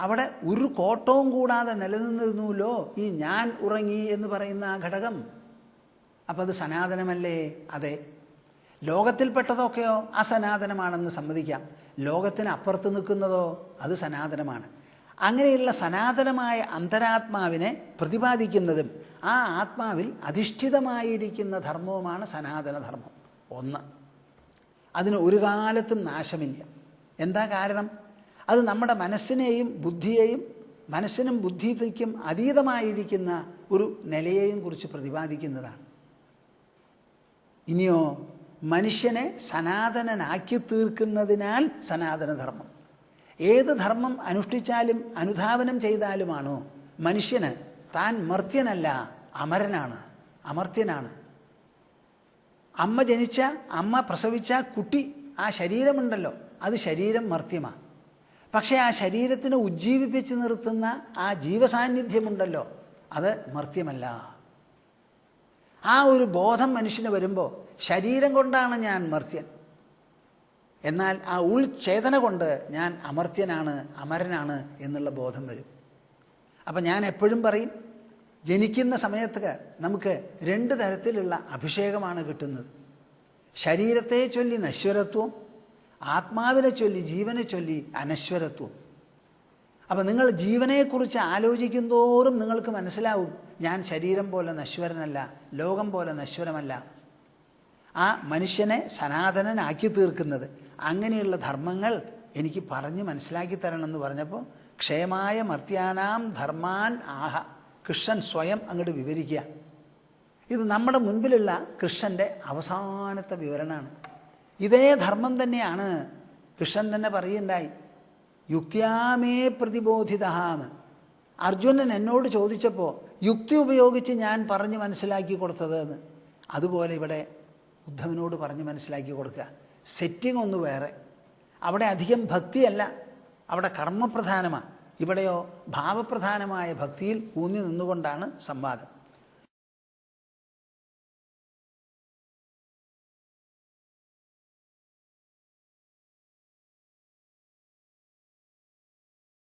Speaker 1: അവിടെ ഒരു കോട്ടവും കൂടാതെ നിലനിന്നിരുന്നുവല്ലോ ഈ ഞാൻ ഉറങ്ങി എന്ന് പറയുന്ന ആ ഘടകം. അപ്പം അത് സനാതനമല്ലേ? അതെ. ലോകത്തിൽപ്പെട്ടതൊക്കെയോ അസനാതനമാണെന്ന് സമ്മതിക്കാം. ലോകത്തിന് അപ്പുറത്ത് നിൽക്കുന്നതോ അത് സനാതനമാണ്. അങ്ങനെയുള്ള സനാതനമായ അന്തരാത്മാവിനെ പ്രതിപാദിക്കുന്നതും ആ ആത്മാവിൽ അധിഷ്ഠിതമായിരിക്കുന്ന ധർമ്മവുമാണ് സനാതനധർമ്മം. ഒന്ന്, അതിന് ഒരു കാലത്തും നാശമില്ല. എന്താ കാരണം? അത് നമ്മുടെ മനസ്സിനെയും ബുദ്ധിയെയും, മനസ്സിനും ബുദ്ധിക്കും അതീതമായിരിക്കുന്ന ഒരു നിലയെയും കുറിച്ച് പ്രതിപാദിക്കുന്നതാണ്. ഇനിയോ മനുഷ്യനെ സനാതനനാക്കി തീർക്കുന്നതിനാൽ സനാതനധർമ്മം. ഏത് ധർമ്മം അനുഷ്ഠിച്ചാലും അനുധാവനം ചെയ്താലുമാണോ മനുഷ്യന് താൻ മർത്യനല്ല, അമരനാണ്, അമർത്യനാണ്. അമ്മ ജനിച്ച, അമ്മ പ്രസവിച്ച കുട്ടി, ആ ശരീരമുണ്ടല്ലോ, അത് ശരീരം മർത്യമാണ്. പക്ഷേ ആ ശരീരത്തിനെ ഉജ്ജീവിപ്പിച്ച് നിർത്തുന്ന ആ ജീവസാന്നിധ്യമുണ്ടല്ലോ, അത് മർത്യമല്ല. ആ ഒരു ബോധം മനുഷ്യന് വരുമ്പോൾ ശരീരം കൊണ്ടാണ് ഞാൻ മർത്യൻ, എന്നാൽ ആ ഉൾചേതന കൊണ്ട് ഞാൻ അമർത്യനാണ്, അമരനാണ് എന്നുള്ള ബോധം വരും. അപ്പം ഞാൻ എപ്പോഴും പറയും, ജനിക്കുന്ന സമയത്ത് നമുക്ക് രണ്ട് തരത്തിലുള്ള അഭിഷേകമാണ് കിട്ടുന്നത്. ശരീരത്തെ ചൊല്ലി നശ്വരത്വം, ആത്മാവിനെ ചൊല്ലി ജീവനെ ചൊല്ലി അനശ്വരത്വം. അപ്പോൾ നിങ്ങൾ ജീവനെക്കുറിച്ച് ആലോചിക്കും തോറും നിങ്ങൾക്ക് മനസ്സിലാവും ഞാൻ ശരീരം പോലെ നശ്വരനല്ല, ലോകം പോലെ നശ്വരമല്ല. ആ മനുഷ്യനെ സനാതനനാക്കി തീർക്കുന്നത് അങ്ങനെയുള്ള ധർമ്മങ്ങൾ എനിക്ക് പറഞ്ഞ് മനസ്സിലാക്കി തരണമെന്ന് പറഞ്ഞപ്പോൾ ക്ഷേമായ മർത്യാനാം ധർമാൻ ആഹ, കൃഷ്ണൻ സ്വയം അങ്ങോട്ട് വിവരിക്കുക. ഇത് നമ്മുടെ മുൻപിലുള്ള കൃഷ്ണൻ്റെ അവസാനത്തെ വിവരണമാണ്. ഇതേ ധർമ്മം തന്നെയാണ് കൃഷ്ണൻ തന്നെ പറയുണ്ടായി, യുക്തിയാമേ പ്രതിബോധിത എന്ന്. അർജുനൻ എന്നോട് ചോദിച്ചപ്പോൾ യുക്തി ഉപയോഗിച്ച് ഞാൻ പറഞ്ഞ് മനസ്സിലാക്കി കൊടുത്തതെന്ന്. അതുപോലെ ഇവിടെ ഉദ്ധവനോട് പറഞ്ഞ് മനസ്സിലാക്കി കൊടുക്കുക. സെറ്റിംഗ് ഒന്ന് വേറെ. അവിടെ അധികം ഭക്തിയല്ല, അവിടെ കർമ്മപ്രധാനമാണ്. ഇവിടെയോ ഭാവപ്രധാനമായ ഭക്തിയിൽ ഊന്നി നിന്നുകൊണ്ടാണ് സംവാദം.